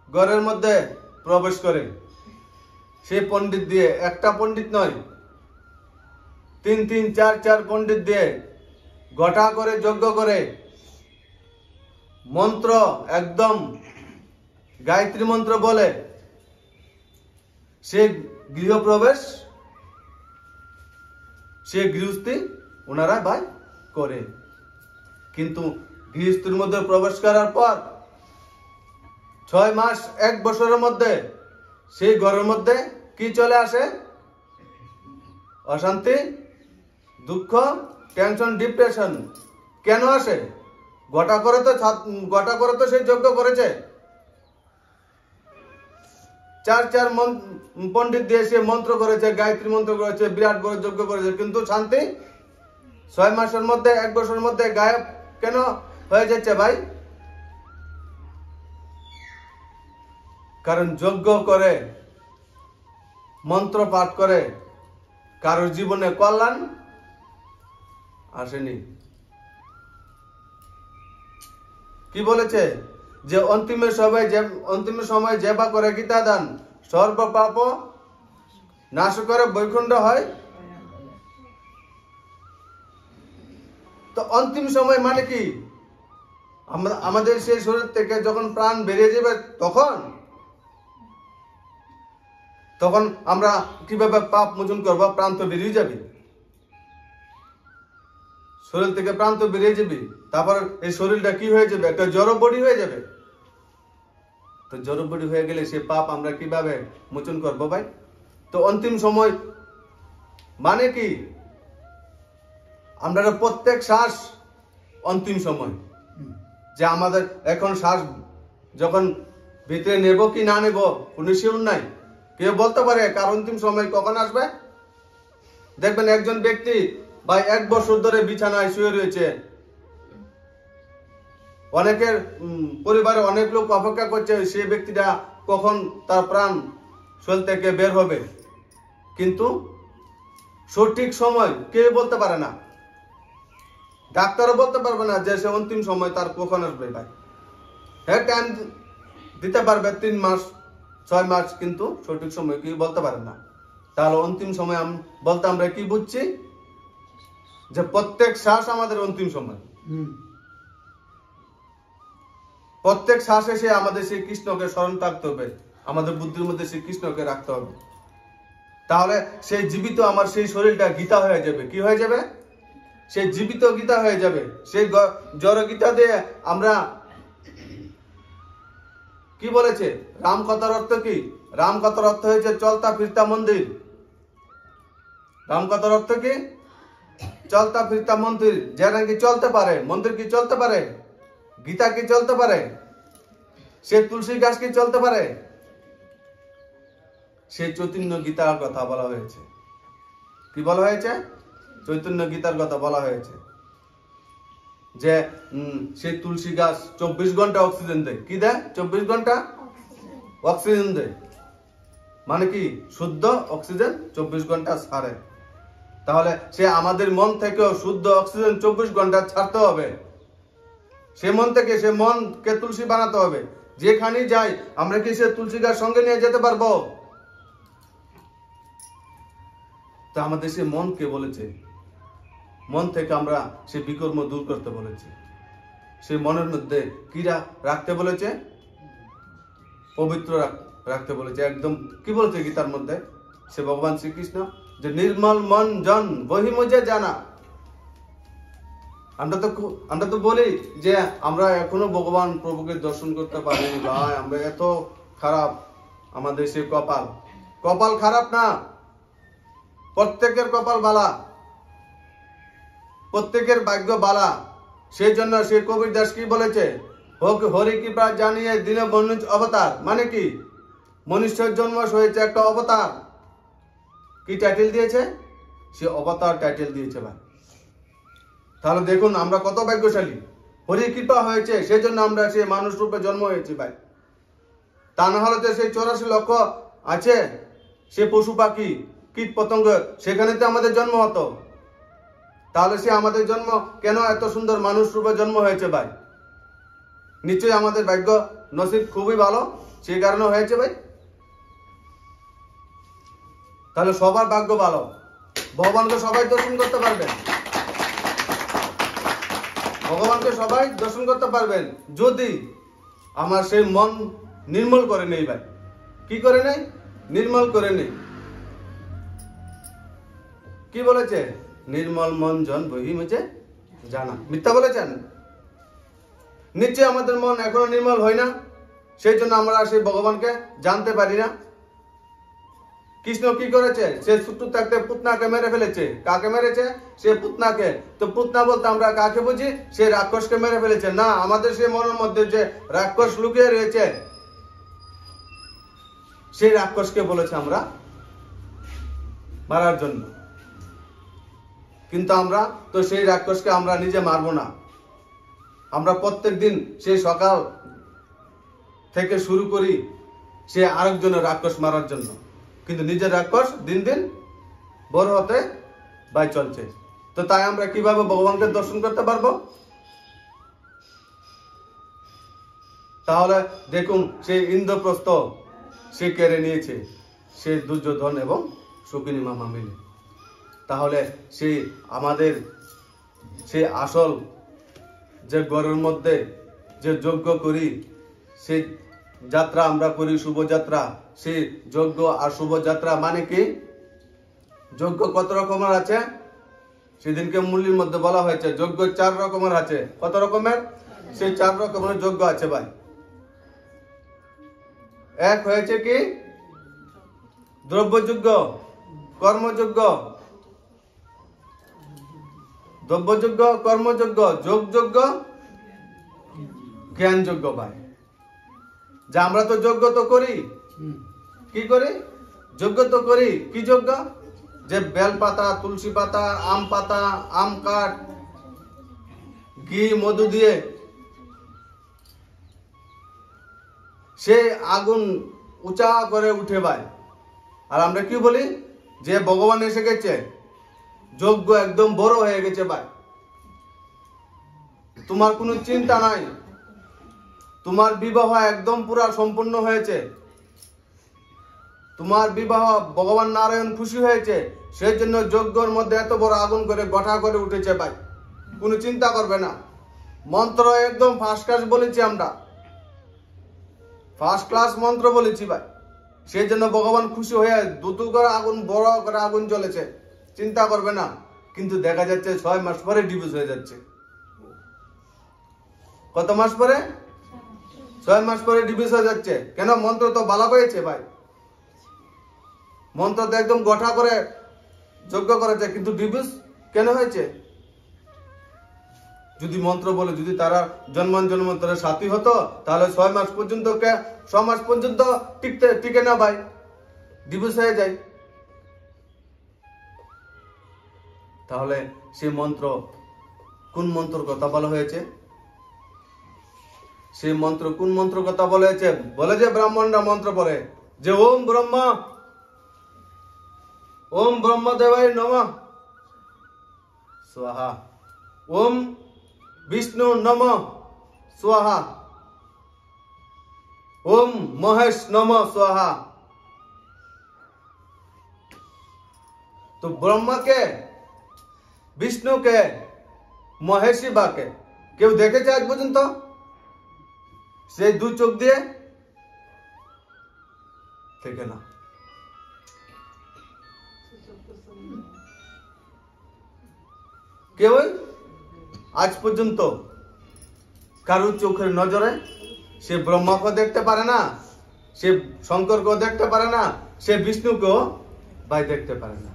ঘরের মধ্যে প্রবেশ করে। সে পণ্ডিত দিয়ে, একটা পণ্ডিত নয়, 3 4 পণ্ডিত দিয়ে ঘটা করে যজ্ঞ করে, মন্ত্র একদম গায়ত্রী মন্ত্র বলে সে গৃহপ্রবেশ, সে গৃহস্থী ওনারা ভাই করে। কিন্তু গৃহস্থীর মধ্যে প্রবেশ করার পর 6 মাস 1 বছরের মধ্যে সেই ঘরের মধ্যে কি চলে আসে, অশান্তি, দুঃখ, টেনশন, ডিপ্রেশন। কেন আসে, গোটা করে তো সেই যজ্ঞ করেছে, 4 পণ্ডিত দিয়ে সে মন্ত্র করেছে, গায়ত্রী মন্ত্র করেছে, বিরাট বড় যজ্ঞ করেছে, কিন্তু শান্তি 6 মাসের মধ্যে 1 বছরের মধ্যে গায়েব কেন হয়ে যাচ্ছে ভাই? কারণ যজ্ঞ করে, মন্ত্র পাঠ করে কারোর জীবনে কল্যাণ আসেনি। কি বলেছে যে অন্তিম সময় যেবা করে গীতা দান, সর্ব পাপ নাশ করে বৈকুণ্ঠ হয়। তো অন্তিম সময় মানে কি, আমাদের সেই শরীর থেকে যখন প্রাণ বেরিয়ে যাবে তখন আমরা কিভাবে পাপ মোচন করবো? প্রাণ তো বেরিয়ে যাবে, শরীর থেকে প্রাণ তো বেরিয়ে যাবে, তারপর এই শরীরটা কি হয়ে যাবে, একটা জড় বডি হয়ে যাবে। তো জড় বডি হয়ে গেলে সে পাপ আমরা কিভাবে মোচন করবো ভাই? তো অন্তিম সময় মানে কি, আমরা প্রত্যেক শ্বাস অন্তিম সময়, যে আমাদের এখন শ্বাস যখন ভিতরে নেব কি না নেব কোনো শিওর নাই, কেউ বলতে পারে কার অন্তিম সময় কখন আসবে? দেখবেন একজন ব্যক্তি ভাই 1 বছর ধরে বিছানায় শুয়ে রয়েছে, অনেকের পরিবারে অনেক লোক অপেক্ষা করছে সেই ব্যক্তিটা কখন তার প্রাণ শরীর থেকে বের হবে, কিন্তু সঠিক সময় কেউ বলতে পারে না। ডাক্তারও বলতে পারবে না যে সে অন্তিম সময় তার কখন আসবে। ভাই হ্যাঁ, টাইম দিতে পারবে 3 মাস 6 মাস, কিন্তু সঠিক সময় কেউ বলতে পারে না। তাহলে অন্তিম সময় বলতে আমরা কি বুঝছি? যে প্রত্যেক শ্বাস আমাদের অন্তিম সময়। প্রত্যেক শ্বাসে সে আমাদের সেই কৃষ্ণকে স্মরণ রাখতে হবে, আমাদের বুদ্ধির মধ্যে সেই কৃষ্ণকে রাখতে হবে। তাহলে সেই জীবিত আমার সেই শরীরটা গীতা হয়ে যাবে। কি হয়ে যাবে? সেই জীবিত গীতা হয়ে যাবে। সেই জড় গীতা দিয়ে আমরা কি বলেছে? রাম কথার অর্থ কি? রাম কথার অর্থ হয়েছে চলতা ফিরতা মন্দির। রাম কথার অর্থ কি? চলতা ফিরতা মন্দির। যে নাকি চলতে পারে, মন্দির কি চলতে পারে? গীতা কি চলতে পারে? সে তুলসী গাছ কি চলতে পারে? সেই চৈতন্য গীতার কথা বলা হয়েছে। কি বলা হয়েছে? চৈতন্য গীতার কথা বলা হয়েছে যে সেই তুলসী গাছ 24 ঘন্টা অক্সিজেন দেয়। কি দেয়? 24 ঘন্টা অক্সিজেন দেয়। মানে কি? শুদ্ধ অক্সিজেন 24 ঘন্টা ছাড়ে। তাহলে সে আমাদের মন থেকেও শুদ্ধ অক্সিজেন 24 ঘন্টা ছাড়তে হবে। সে মন থেকে, সে মনকে তুলসী বানাতে হবে। যেখানে যাই আমরা কি সে তুলসী গাছ সঙ্গে নিয়ে যেতে পারবো? তো আমাদের সে মনকে বলেছে, মন থেকে আমরা সে বিকর্ম দূর করতে বলেছে। সে মনের মধ্যে কি রাখতে বলেছে? পবিত্র রাখতে বলেছে। একদম কি বলেছে গীতার মধ্যে? সে ভগবান শ্রীকৃষ্ণ যে নির্মল মন জন বহি মুঝে জানা। আমরা তো বলি যে আমরা এখনো ভগবান প্রভুকে দর্শন করতে পারিনি। ভাই আমরা এত খারাপ, আমাদের সে কপাল। কপাল খারাপ না, প্রত্যেকের কপাল বালা, প্রত্যেকের ভাগ্য বালা। সেই জন্য সে কবির দাস কি বলেছে? হোক হরি কৃপা জানিয়ে দিনে মনুজ অবতার। মানে কি? মনুষ্যের জন্ম হয়েছে একটা অবতার। কি টাইটেল দিয়েছে? সে অবতার টাইটেল দিয়েছে। ভাই তাহলে দেখুন আমরা কত ভাগ্যশালী। হরি কৃপা হয়েছে, সেই জন্য আমরা সে মানুষ রূপে জন্ম হয়েছি। ভাই তা না হলে সেই 84 লক্ষ আছে সে পশু পাখি কীট পতঙ্গ, সেখানে তো আমাদের জন্ম হতো। তাহলে সে আমাদের জন্ম কেন এত সুন্দর মানুষ রূপে জন্ম হয়েছে? ভাই নিশ্চয়ই আমাদের ভাগ্য নসিব খুবই ভালো, সেই কারণে হয়েছে। ভাই তাহলে সবার ভাগ্য ভালো, ভগবানকে সবাই দর্শন করতে পারবেন। ভগবানকে সবাই দর্শন করতে পারবেন যদি আমার সেই মন নির্মল করে নেই। ভাই কি করে নেই? নির্মল করে নেই। কি বলেছে? নির্মল মন জন বহি মুঝে জানা। মিথ্যা বলেছেন? নিশ্চয় আমাদের মন এখনো নির্মল হয় না, সেই জন্য আমরা সেই ভগবানকে জানতে পারি না। কৃষ্ণ কি করেছে? সে ছোট্ট থাকতে পুতনাকে মেরে ফেলেছে। কাকে মেরেছে? সে পুতনাকে। তো পুতনা বলতে আমরা কাকে বুঝি? সে রাক্ষসকে মেরে ফেলেছে। না, আমাদের সে মনের মধ্যে যে রাক্ষস লুকিয়ে রয়েছে, সেই রাক্ষসকে বলেছে আমরা মারার জন্য। কিন্তু আমরা তো সেই রাক্ষসকে আমরা নিজে মারবো না। আমরা প্রত্যেক দিন সেই সকাল থেকে শুরু করি সে আরেকজনের রাক্ষস মারার জন্য, কিন্তু নিজের রাক্ষস দিন দিন বড় হতে ভাই চলছে। তো তাই আমরা কিভাবে ভগবানকে দর্শন করতে পারবো? তাহলে দেখুন সেই ইন্দ্রপ্রস্থ সে কেড়ে নিয়েছে সে দুর্যোধন এবং শকুনি মামা মিলে। তাহলে সেই আমাদের সেই আসল যে ঘরের মধ্যে যে যজ্ঞ করি, সেই যাত্রা আমরা করি শুভযাত্রা, সেই যজ্ঞ আর শুভযাত্রা মানে কি? যজ্ঞ কত রকমের আছে? সেদিনকে মূল্যের মধ্যে বলা হয়েছে যজ্ঞ 4 রকমের আছে। কত রকমের? সেই 4 রকমের যজ্ঞ আছে। ভাই এক হয়েছে কি? দ্রব্যযজ্ঞ, কর্মযজ্ঞ, দ্রব্যযজ্ঞ, কর্মযজ্ঞ, যোগযজ্ঞ, জ্ঞানযজ্ঞ। ভাই যে আমরা তো যজ্ঞ তো করি, কি করি? যজ্ঞ তো করি, কি যজ্ঞ? যে বেল পাতা, তুলসী পাতা, আম কাঠ, ঘি মধু দিয়ে সে আগুন উঁচা করে উঠে ভাই। আর আমরা কি বলি? যে ভগবান এসে গেছে, যজ্ঞ একদম বড় হয়ে গেছে ভাই। তোমার কোনো চিন্তা নাই, তোমার বিবাহ একদম পুরা সম্পূর্ণ হয়েছে, তোমার বিবাহ ভগবান নারায়ণ খুশি হয়েছে, সেই জন্য যজ্ঞর মধ্যে এত বড় আগুন করে গঠা করে উঠেছে ভাই। কোনো চিন্তা করবে না, মন্ত্র একদম ফার্স্ট ক্লাস বলেছি, আমরা ফার্স্ট ক্লাস মন্ত্র বলেছি ভাই। সেই জন্য ভগবান খুশি হয়ে দুতু করে আগুন, বড় করে আগুন জ্বলেছে, চিন্তা করবে না। কিন্তু দেখা যাচ্ছে 6 মাস পরে ডিভোর্স হয়ে যাচ্ছে। কত মাস পরে? 6 মাস পরে ডিভোর্স হয়ে যাচ্ছে। কেন? মন্ত্র তো ভালো হয়েছে ভাই, মন্ত্র তো একদম গঠা করে যজ্ঞ করেছে, কিন্তু ডিভোর্স কেন হয়েছে? যদি মন্ত্র বলে যদি তারা জন্মান্তরের সাথী হতো, তাহলে 6 মাস পর্যন্ত 6 মাস পর্যন্ত টিকে না ভাই, ডিভোর্স হয়ে যায়। তাহলে সেই মন্ত্র, কোন মন্ত্র কথা বলা হয়েছে? সেই মন্ত্র কোন মন্ত্র কথা বলা হয়েছে? বলে যে ব্রাহ্মণরা মন্ত্র পড়ে যে ওম ব্রহ্মদেবায় নমঃ স্বাহা, ওম বিষ্ণু নমঃ স্বাহা, ওম মহেশ নমঃ স্বাহা। তো ব্রহ্মাকে, বিষ্ণুকে, মহেশী বাকে কেউ দেখেছে আজ পর্যন্ত? সেই 2 চোখ দিয়ে থেকে না। কেউ আজ পর্যন্ত কারো চোখের নজরে সে ব্রহ্মাকে দেখতে পারে না, সে শঙ্করকেও দেখতে পারে না, সে বিষ্ণুকেও ভাই দেখতে পারে না।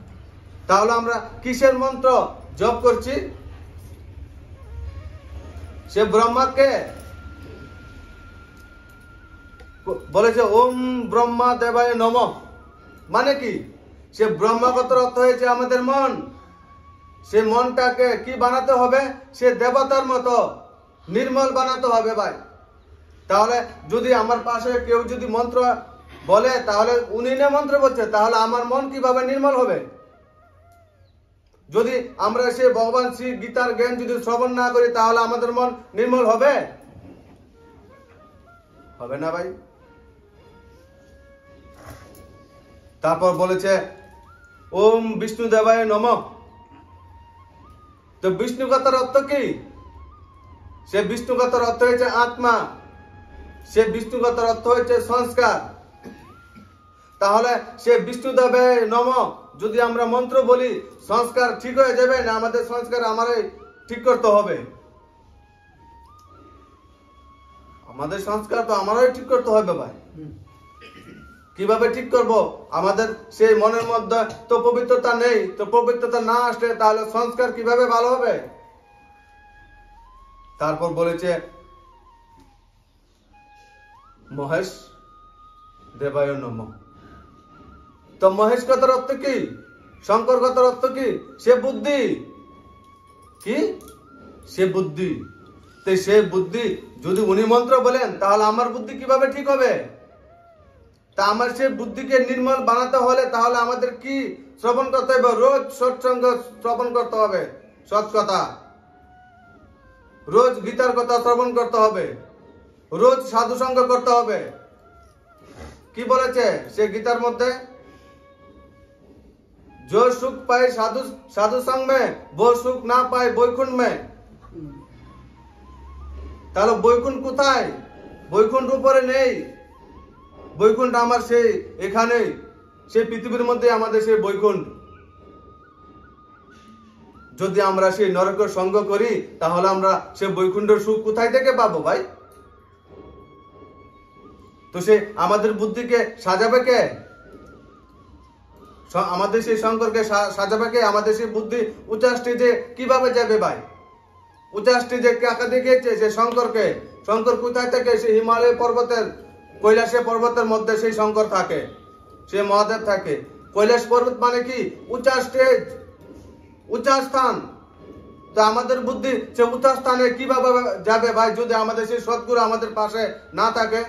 তাহলে আমরা কিসের মন্ত্র জপ করছি? সে ব্রহ্মাকে বলেছে ওম ব্রহ্মা দেবায় নমঃ, মানে কি? সে ব্রহ্মাগতর অর্থ হয়েছে আমাদের মন। সে মনটাকে কি বানাতে হবে? সে দেবতার মতো নির্মল বানাতে হবে ভাই। তাহলে যদি আমার পাশে কেউ যদি মন্ত্র বলে, তাহলে উনি না মন্ত্র বলছে, তাহলে আমার মন কিভাবে নির্মল হবে? যদি আমরা সে ভগবান শ্রী গীতার জ্ঞান যদি শ্রবণ না করি, তাহলে আমাদের মন নির্মল হবে? হবে না ভাই। তারপর বলেছে ওম বিষ্ণু দেবায় নমঃ। তো বিষ্ণু কথার অর্থ কি? সে বিষ্ণু কথার অর্থ হয়েছে আত্মা, সে বিষ্ণু কথার অর্থ হয়েছে সংস্কার। তাহলে সে বিষ্ণু দেবে নমঃ যদি আমরা মন্ত্র বলি, সংস্কার ঠিক হয়ে যাবে না? আমাদের সংস্কার আমারই ঠিক করতে হবে। আমাদের সংস্কার তো আমারই ঠিক করতে হবে ভাই। কিভাবে ঠিক করব? আমাদের সেই মনের মধ্যে তো পবিত্রতা নেই, তো পবিত্রতা না আসলে তাহলে সংস্কার কিভাবে ভালো হবে? তারপর বলেছে মহেশ দেবায় নমঃ। তো মহেশ কথার অর্থ কি? শঙ্কর কথার অর্থ কি? সে বুদ্ধি। কি? সে বুদ্ধি। তো সে বুদ্ধি যদি উনি মন্ত্র বলেন, তাহলে আমার বুদ্ধি কিভাবে ঠিক হবে? তা আমার সে বুদ্ধিকে নির্মল বানাতে হলে তাহলে আমাদের কি শ্রবণ করতে হবে? রোজ সৎসঙ্গ শ্রবণ করতে হবে, সৎ কথা। রোজ গীতার কথা শ্রবণ করতে হবে, রোজ সাধু সঙ্গ করতে হবে। কি বলেছে সে গীতার মধ্যে? जो सुख पाए साधु संग में, वो सुख ना पाए বৈকুণ্ঠ में। তাহলে বৈকুণ্ঠ কোথায়? বৈকুণ্ঠ উপরে নেই, বৈকুণ্ঠ আমার সেই এখানে, সেই পৃথিবীর মধ্যে আমাদের সেই বৈকুণ্ঠ। যদি আমরা সেই নরকের সঙ্গ করি, তাহলে আমরা সেই বৈকুণ্ঠের সুখ কোথায় থেকে পাবো ভাই? তো সে আমাদের বুদ্ধিকে সাজাবে কে? আমাদের সেই শঙ্করকে সাজাবে কে? আমাদের সেই বুদ্ধি উচ্চ স্টেজে কিভাবে যাবে ভাই? উচ্চ স্টেজে কাকে দেখিয়েছে? সে শঙ্করকে। শঙ্কর কোথায় থাকে? সেই হিমালয় পর্বতের, কৈলাসে পর্বতের মধ্যে সেই শঙ্কর থাকে। সে মহাদেব থাকে। কৈলাস পর্বত মানে কি? উঁচা স্টেজ, উঁচা স্থান। তো আমাদের বুদ্ধি সে উঁচা স্থানে কিভাবে যাবে ভাই, যদি আমাদের সেই সদ্গুরু আমাদের পাশে না থাকে,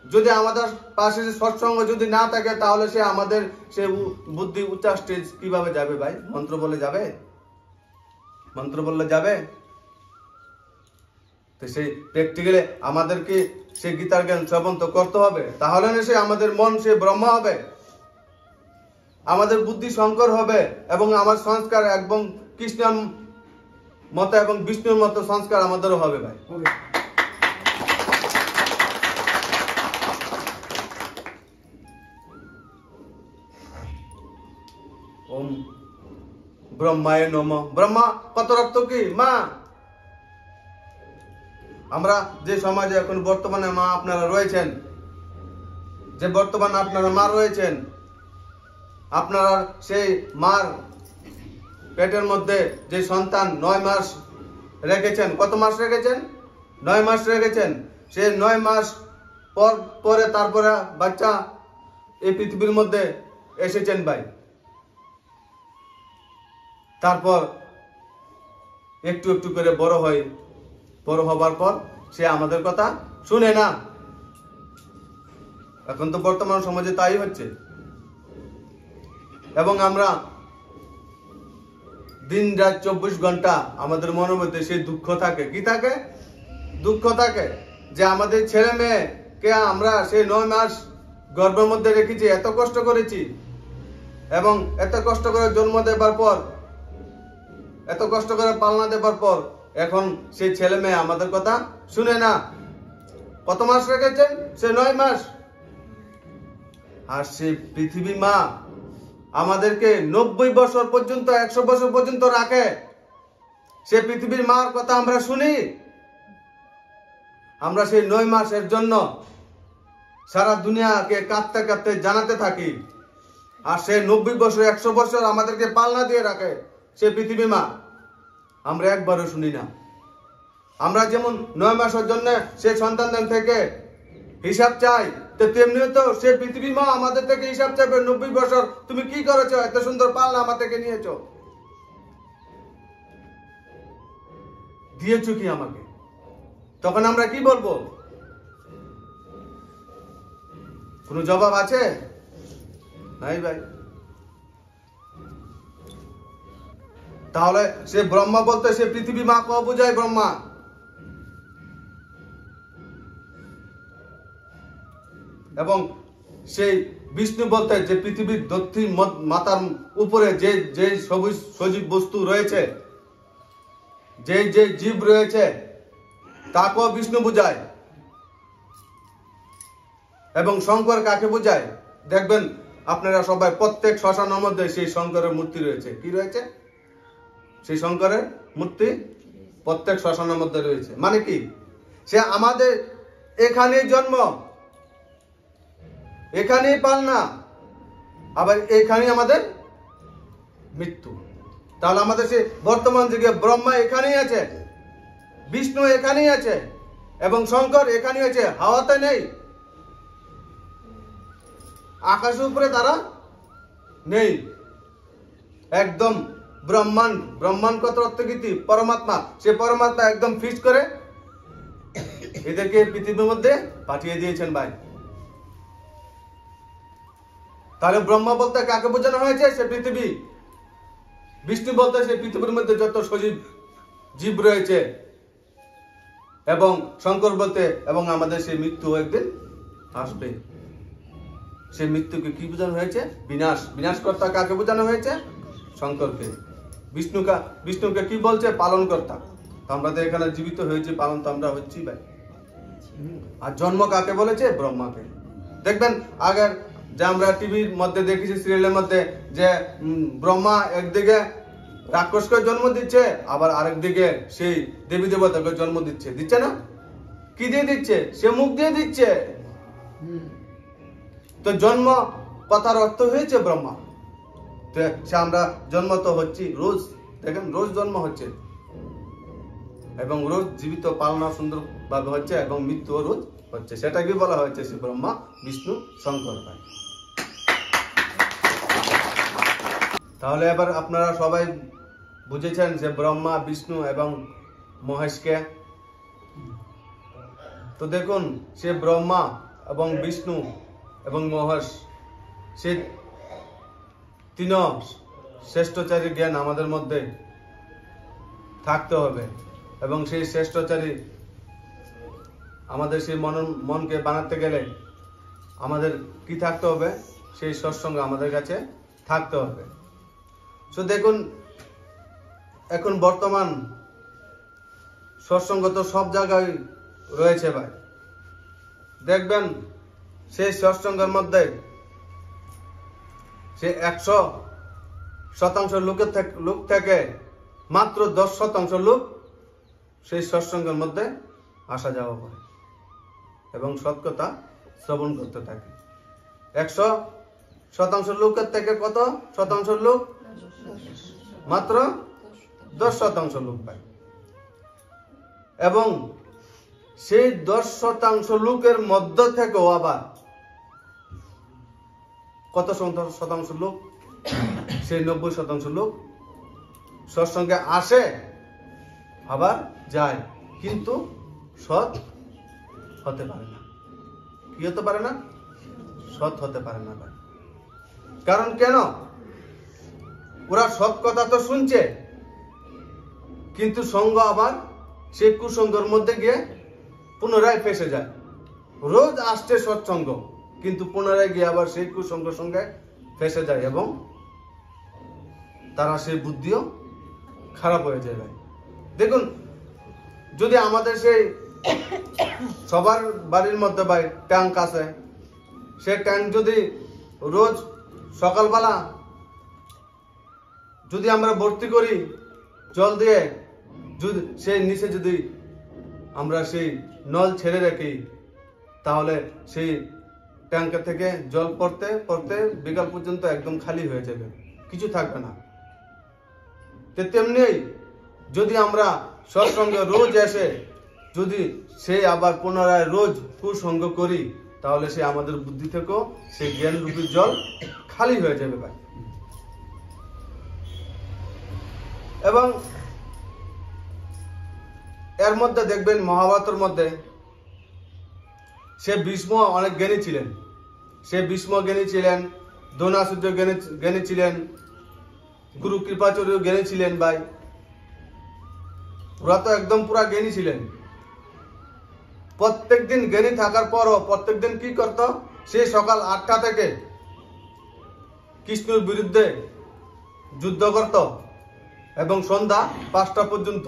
যদি আমাদের পাশে সৎসঙ্গ যদি না থাকে, তাহলে সে আমাদের সে বুদ্ধি উচ্চ স্টেজ কিভাবে যাবে ভাই? মন্ত্র বলে যাবে? মন্ত্র বললে যাবে? তো সেই প্র্যাকটিক্যালি আমাদেরকে সে গীতার জ্ঞান শ্রবণ তো করতে হবে, তাহলে না সে আমাদের মন সে ব্রহ্মা হবে, আমাদের বুদ্ধি শঙ্কর হবে, এবং আমার সংস্কার এবং কৃষ্ণের মতো এবং বিষ্ণুর মতো সংস্কার আমাদেরও হবে ভাই। ওম ব্রহ্মায় নমঃ। ব্রহ্মা কত অর্থ কি? মা। আমরা যে সমাজে এখন বর্তমানে মা আপনারা রয়েছেন, যে বর্তমানে আপনারা মা রয়েছেন, আপনারা সেই মার পেটের মধ্যে যে সন্তান 9 মাস রেখেছেন, কত মাস রেখেছেন? 9 মাস রেখেছেন। সেই 9 মাস পরে তারপরে বাচ্চা এই পৃথিবীর মধ্যে এসেছেন ভাই। তারপর একটু একটু করে বড় হয়, বড় হবার পর সে আমাদের কথা শুনে না। এখন তো বর্তমান সমাজে তাই হচ্ছে। এবং আমরা দিন রাত 24 ঘন্টা আমাদের মনের মধ্যে সেই দুঃখ থাকে। কি থাকে? দুঃখ থাকে যে আমাদের ছেলে মেয়েকে আমরা সেই 9 মাস গর্ভের মধ্যে রেখেছি, এত কষ্ট করেছি, এবং এত কষ্ট করে জন্ম দেবার পর, এত কষ্ট করে পালনা দেবার পর এখন সেই ছেলে মেয়ে আমাদের কথা শুনে না। কত মাস রেখেছেন? সে 9 মাস। আর সেই পৃথিবী মা আমাদেরকে 90 বছর পর্যন্ত, 100 বছর পর্যন্ত রাখে। সে পৃথিবীর মার কথা আমরা শুনি। আমরা সেই 9 মাসের জন্য সারা দুনিয়াকে কাঁদতে কাঁদতে জানাতে থাকি। আর সে 90 বছর, 100 বছর আমাদেরকে পালনা দিয়ে রাখে সে পৃথিবী মা। আমরা একবারও শুনি না। আমরা যেমন 9 মাসের জন্য সে সন্তানদের থেকে হিসাব চাই, তো তেমনিও তো সে পৃথিবী মা আমাদের থেকে হিসাব চাইবে। 90 বছর তুমি কি করেছো? এত সুন্দর পালনা আমার থেকে নিয়েছো, দিয়েছো কি আমাকে? তখন আমরা কি বলবো? কোনো জবাব আছে? নাই ভাই। তাহলে সে ব্রহ্মা বলতে সে পৃথিবী মা কে বোঝায়? ব্রহ্মা। এবং সেই বিষ্ণু বলতে যে পৃথিবীর দক্ষিণ মাতার উপরে যে যে সবুজ সজীব বস্তু রয়েছে, যে যে জীব রয়েছে, তাকেও বিষ্ণু বোঝায়। এবং শঙ্কর কাকে বোঝায়? দেখবেন আপনারা সবাই প্রত্যেক শ্মশানের মধ্যে সেই শঙ্করের মূর্তি রয়েছে। কি রয়েছে? সেই শঙ্করের মূর্তি প্রত্যেক শ্মশানের মধ্যে রয়েছে। মানে কি? সে আমাদের এখানেই জন্ম, এখানেই পালনা, আবার এখানেই আমাদের মৃত্যু। তাহলে আমাদের সে বর্তমান যুগে ব্রহ্মা এখানেই আছে, বিষ্ণু এখানেই আছে, এবং শঙ্কর এখানেই আছে। হাওয়াতে নেই, আকাশের উপরে তারা নেই। একদম ব্রহ্মাণ্ড। ব্রহ্মাণ্ড কত অর্থগীতি? পরমাত্মা। সে পরমাত্মা একদম ফিক্স করে এদেরকে পৃথিবীর মধ্যে পাঠিয়ে দিয়েছেন ভাই। তাহলে ব্রহ্মা বলতে কাকে বোঝানো হয়েছে? সে পৃথিবী। বিষ্ণু বলতে সে পৃথিবীর মধ্যে যত সজীব জীব রয়েছে, এবং শঙ্কর বলতে এবং আমাদের সেই মৃত্যু একদিন আসবে। সেই মৃত্যুকে কি বোঝানো হয়েছে? বিনাশ। বিনাশকর্তা কাকে বোঝানো হয়েছে? শঙ্করকে। বিষ্ণুকে কি বলছে? পালন কর্তা। আমরা তো এখানে জীবিত হয়েছি, পালন তো আমরা হচ্ছি ভাই। আর জন্ম কাকে বলেছে? ব্রহ্মাকে। দেখবেন আগের যে আমরা টিভির মধ্যে দেখেছি, সিরিয়ালের মধ্যে, যে ব্রহ্মা একদিকে রাক্ষসকে জন্ম দিচ্ছে, আবার আরেকদিকে সেই দেবী দেবতাকে জন্ম দিচ্ছে। দিচ্ছে না? কি দিয়ে দিচ্ছে? সে মুখ দিয়ে দিচ্ছে। তো জন্ম কথার অর্থ হয়েছে ব্রহ্মা। সে আমরা জন্ম তো হচ্ছি রোজ, দেখেন রোজ জন্ম হচ্ছে, এবং রোজ জীবিত পালনা সুন্দর ভাবে হচ্ছে, এবং মৃত্যু রোজ হচ্ছে, সেটাকে বলা হয়েছে শ্রী ব্রহ্মা বিষ্ণু শঙ্কর ভাই। তাহলে এবার আপনারা সবাই বুঝেছেন যে ব্রহ্মা, বিষ্ণু এবং মহেশকে। তো দেখুন, সে ব্রহ্মা এবং বিষ্ণু এবং মহেশ, সে তিন শ্রেষ্ঠচারী জ্ঞান আমাদের মধ্যে থাকতে হবে, এবং সেই শ্রেষ্ঠচারী আমাদের সেই মনকে বানাতে গেলে আমাদের কি থাকতে হবে? সেই সৎসঙ্গ আমাদের কাছে থাকতে হবে। তো দেখুন, এখন বর্তমান সৎসঙ্গ তো সব জায়গায় রয়েছে ভাই। দেখবেন সেই সৎসঙ্গের মধ্যে সে 100% লোক থেকে মাত্র 10% লোক সেই সৎসঙ্গের মধ্যে আসা যাওয়া করে এবং সৎকথা শ্রবণ করতে থাকে। 100% লোকের থেকে কত শতাংশ লোক? মাত্র 10% লোক পায়। এবং সেই 10% লোকের মধ্য থেকেও আবার কত শতাংশ লোক? সেই 90% লোক সৎসঙ্গে আসে আবার যায়, কিন্তু সৎ হতে পারে না। কি হতে পারে না? সৎ হতে পারে না ভাই। কারণ কেন? ওরা সৎ কথা তো শুনছে, কিন্তু সঙ্গ আবার সেই কুসঙ্গের মধ্যে গিয়ে পুনরায় ফেসে যায়। রোজ আসছে সৎসঙ্গ, কিন্তু পুনরায় গিয়ে আবার সেই কুসঙ্গের সঙ্গে ফেসে যায় এবং তারা সেই বুদ্ধিও খারাপ হয়ে যায় ভাই। দেখুন, যদি আমাদের সেই সবার বাড়ির মধ্যে ভাই ট্যাঙ্ক আছে, সে ট্যাঙ্ক যদি রোজ সকালবেলা যদি আমরা ভর্তি করি জল দিয়ে, যদি সেই নিচে যদি আমরা সেই নল ছেড়ে রাখি, তাহলে সেই ট্যাঙ্কের থেকে জল পড়তে পড়তে বিকাল পর্যন্ত একদম খালি হয়ে যাবে, কিছু থাকবে না। তেমনি যদি আমরা সৎসঙ্গে রোজ এসে যদি সে আবার পুনরায় রোজ কুসঙ্গ করি, তাহলে সে আমাদের বুদ্ধি থেকেও সেই জ্ঞান রূপী জল খালি হয়ে যাবে ভাই। এবং এর মধ্যে দেখবেন মহাভারতের মধ্যে সে ভীষ্ম অনেক জ্ঞানী ছিলেন। সে ভীষ্ম জ্ঞানী ছিলেন, দ্রোণাচার্য জ্ঞানী ছিলেন, গুরু কৃপাচার্য জ্ঞানী ছিলেন ভাই। ওরা তো একদম পুরা জ্ঞানী ছিলেন। প্রত্যেকদিন জ্ঞানী থাকার পরও প্রত্যেকদিন কি করত? সে সকাল 8টা থেকে কৃষ্ণের বিরুদ্ধে যুদ্ধ করত এবং সন্ধ্যা 5টা পর্যন্ত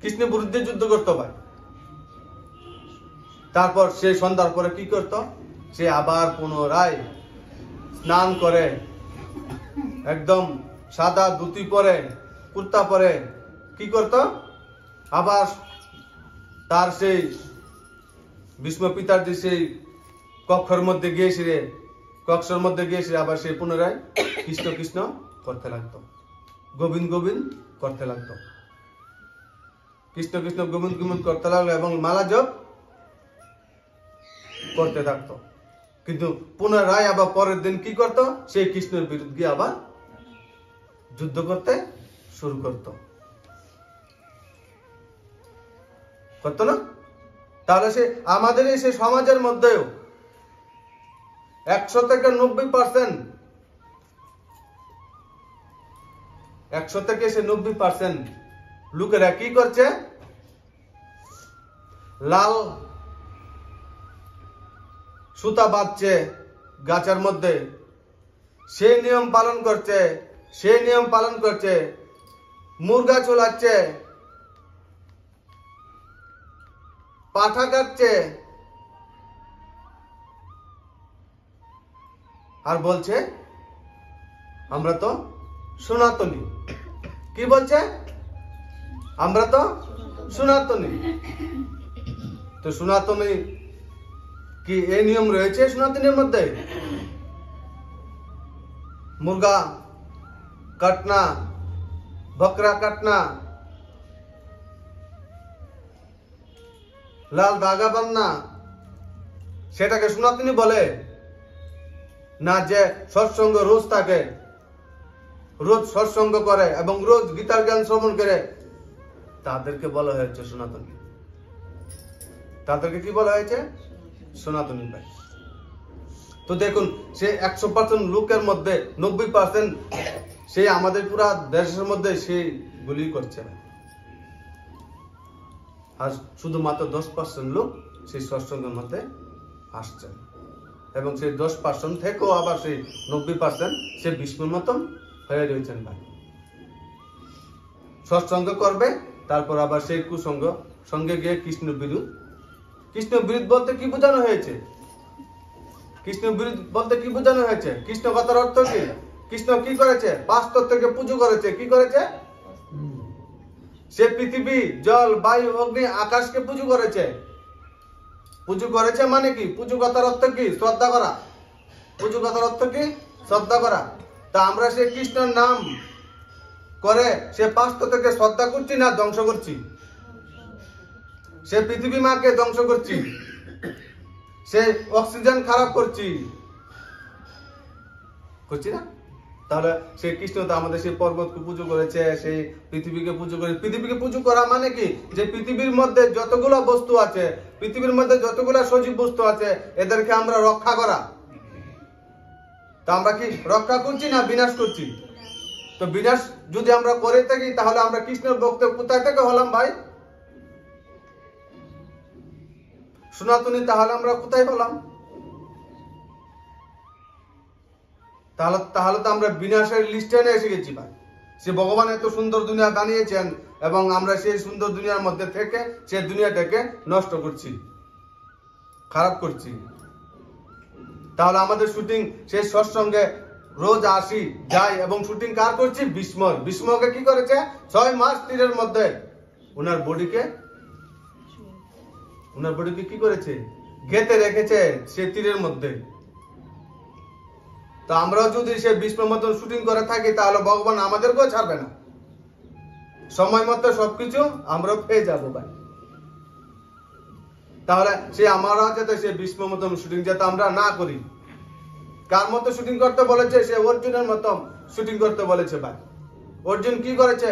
কৃষ্ণের বিরুদ্ধে যুদ্ধ করত ভাই। তারপর সে সন্ধ্যার পরে কি করত? সে আবার পুনরায় স্নান করে, একদম সাদা ধুতি পরে, কুর্তা পরে কি করত? আবার তার সেই ভীষ্ম পিতার যে সেই কক্ষের মধ্যে গিয়েছিল আবার সে পুনরায় কৃষ্ণ কৃষ্ণ করতে লাগতো, গোবিন্দ গোবিন্দ করতে লাগতো, কৃষ্ণ কৃষ্ণ গোবিন্দ গোবিন্দ করতে লাগলো এবং মালা জপ করতে থাকতো। কিন্তু পুনরায় আবার পরের দিন কি করত? সেই কৃষ্ণের বিরুদ্ধে আবার যুদ্ধ করতে শুরু করতো না? তাহলে সে আমাদের এই সে সমাজের মধ্যেও 100 থেকে 90% লোকেরা কি করছে? লাল সুতা বাঁধছে গাছের মধ্যে, সেই নিয়ম পালন করছে, মুরগা চুলাচ্ছে, পাঠা কাটছে, আর বলছে আমরা তো সনাতনী। কি বলছে? আমরা তো সনাতনী। তো সনাতনী কি এই নিয়ম রয়েছে সনাতনীর মধ্যে? মুরগা কাটনা, বকরা কাটনা, লাল ধাগা বান্না সেটাকে সনাতনী বলে না? যে সৎসঙ্গ রোজ থাকে, রোজ সৎসঙ্গ করে এবং রোজ গীতার জ্ঞান শ্রবণ করে, তাদেরকে বলা হয়েছে সনাতনী। তাদেরকে কি বলা হয়েছে? সনাতনী ভাই। তো দেখুন, সে 100% লোকের মধ্যে 90% সে আমাদের পুরা দেশের মধ্যে সেই গুলি করছে, আর শুধুমাত্র 10% লোক সেই সৎসঙ্গের মধ্যে আসছেন, এবং সেই 10% থেকেও আবার সেই 90% সে বিষ্ণুর মতন হয়ে রয়েছেন ভাই। সৎসঙ্গ করবে, তারপর আবার সেই কুসঙ্গ সঙ্গে গিয়ে কৃষ্ণ বিরোধ। কৃষ্ণ বিরোধ বলতে কি বোঝানো হয়েছে? কৃষ্ণ বিরোধ বলতে কি বোঝানো হয়েছে? কৃষ্ণ কথার অর্থ কি? কৃষ্ণ কি করেছে? 5 তত্ত্বকে পুজো করেছে। কি করেছে? সে পৃথিবী, জল, বায়ু, অগ্নি, আকাশকে পুজো করেছে। পুজো করেছে মানে কি? পুজো কথার অর্থ কি? শ্রদ্ধা করা। পুজো কথার অর্থ কি? শ্রদ্ধা করা। তা আমরা সে কৃষ্ণের নাম করে সে 5 তত্ত্বকে শ্রদ্ধা করছি না ধ্বংস করছি? সে পৃথিবী মাকে ধ্বংস করছি, সে অক্সিজেন খারাপ করছি না? তাহলে সে কৃষ্ণ তো আমাদের সেই পর্বতকে পুজো করেছে, সেই পৃথিবীকে পুজো করে। পৃথিবীকে পুজো করা মানে কি? যে পৃথিবীর মধ্যে যতগুলো বস্তু আছে, পৃথিবীর মধ্যে যতগুলো সজীব বস্তু আছে, এদেরকে আমরা রক্ষা করা। তা আমরা কি রক্ষা করছি না বিনাশ করছি? তো বিনাশ যদি আমরা করে থাকি, তাহলে আমরা কৃষ্ণের ভক্ত কোথায় থেকে হলাম ভাই? সনাতনী তাহলে আমরা কোথায় হলাম? তাহলে তো আমরা বিনাশের লিস্টে এসে গেছি ভাই। সে ভগবান এত সুন্দর দুনিয়া বানিয়েছেন, এবং আমরা সেই সুন্দর দুনিয়ার মধ্যে থেকে সেই দুনিয়াটাকে নষ্ট করছি, খারাপ করছি। তাহলে আমাদের শুটিং সেই সৎসঙ্গে রোজ আসি যাই, এবং শুটিং কার করছি? ভীষ্মর। ভীষ্মকে কি করেছে? 6 মাস তীরের মধ্যে ওনার বডিকে কি করেছে? গেঁথে রেখেছে সে তীরের মধ্যে। তো আমরাও যদি সে ভীষ্মের মতন শুটিং করে থাকি, তাহলে ভগবান আমাদেরকেও ছাড়বে না। সময় মতো সবকিছু আমরা পেয়ে যাবো ভাই। তাহলে সে আমরা যাতে সে ভীষ্মের মতন শুটিং যাতে আমরা না করি। কার মতো শুটিং করতে বলেছে? সে অর্জুনের মতো শুটিং করতে বলেছে ভাই। অর্জুন কি করেছে?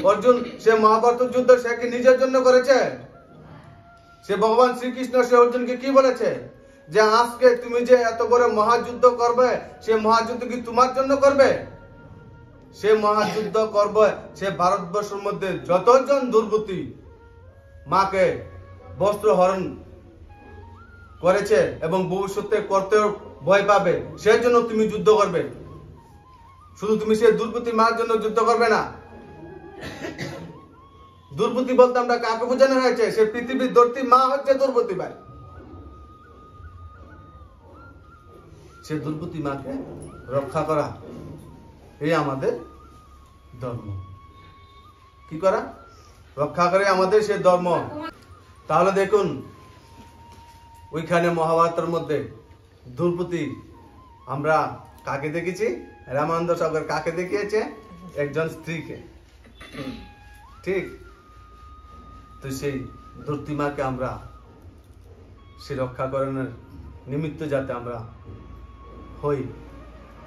অর্জুন সে মহাভারত যুদ্ধ সে কি নিজের জন্য করেছে? সে ভগবান শ্রীকৃষ্ণ সে অর্জুনকে কি বলেছে? যে আজকে তুমি যে এত বড় মহাযুদ্ধ করবে, সে মহাযুদ্ধ কি তোমার জন্য করবে? সে মহাযুদ্ধ করবে সে ভারতবর্ষের মধ্যে যতজন দুর্বৃত্তি মাকে বস্ত্র হরণ করেছে এবং ভবিষ্যতে করতে ভয় পাবে, সেই জন্য তুমি যুদ্ধ করবে। শুধু তুমি সে দুর্বৃত্তি মার জন্য যুদ্ধ করবে না। দুর্বৃত্তি বলতে আমরা কাকে বোঝানো হয়েছে? সে পৃথিবীর ধরতি মা হচ্ছে দুর্বৃত্তি ভাই। সে দুর্বৃত্তি মাকে রক্ষা করা, এই আমাদের ধর্ম। কি করা? রক্ষা করে আমাদের সে ধর্ম। তাহলে দেখুন, ওইখানে মহাভারতের মধ্যে দ্রৌপদী আমরা কাকে দেখেছি? রামানন্দ সাগর কাকে দেখিয়েছে? একজন স্ত্রীকে। ঠিক তো সেই দ্রৌপদী মাকে আমরা সে রক্ষা করানোর নিমিত্ত যাতে আমরা হই,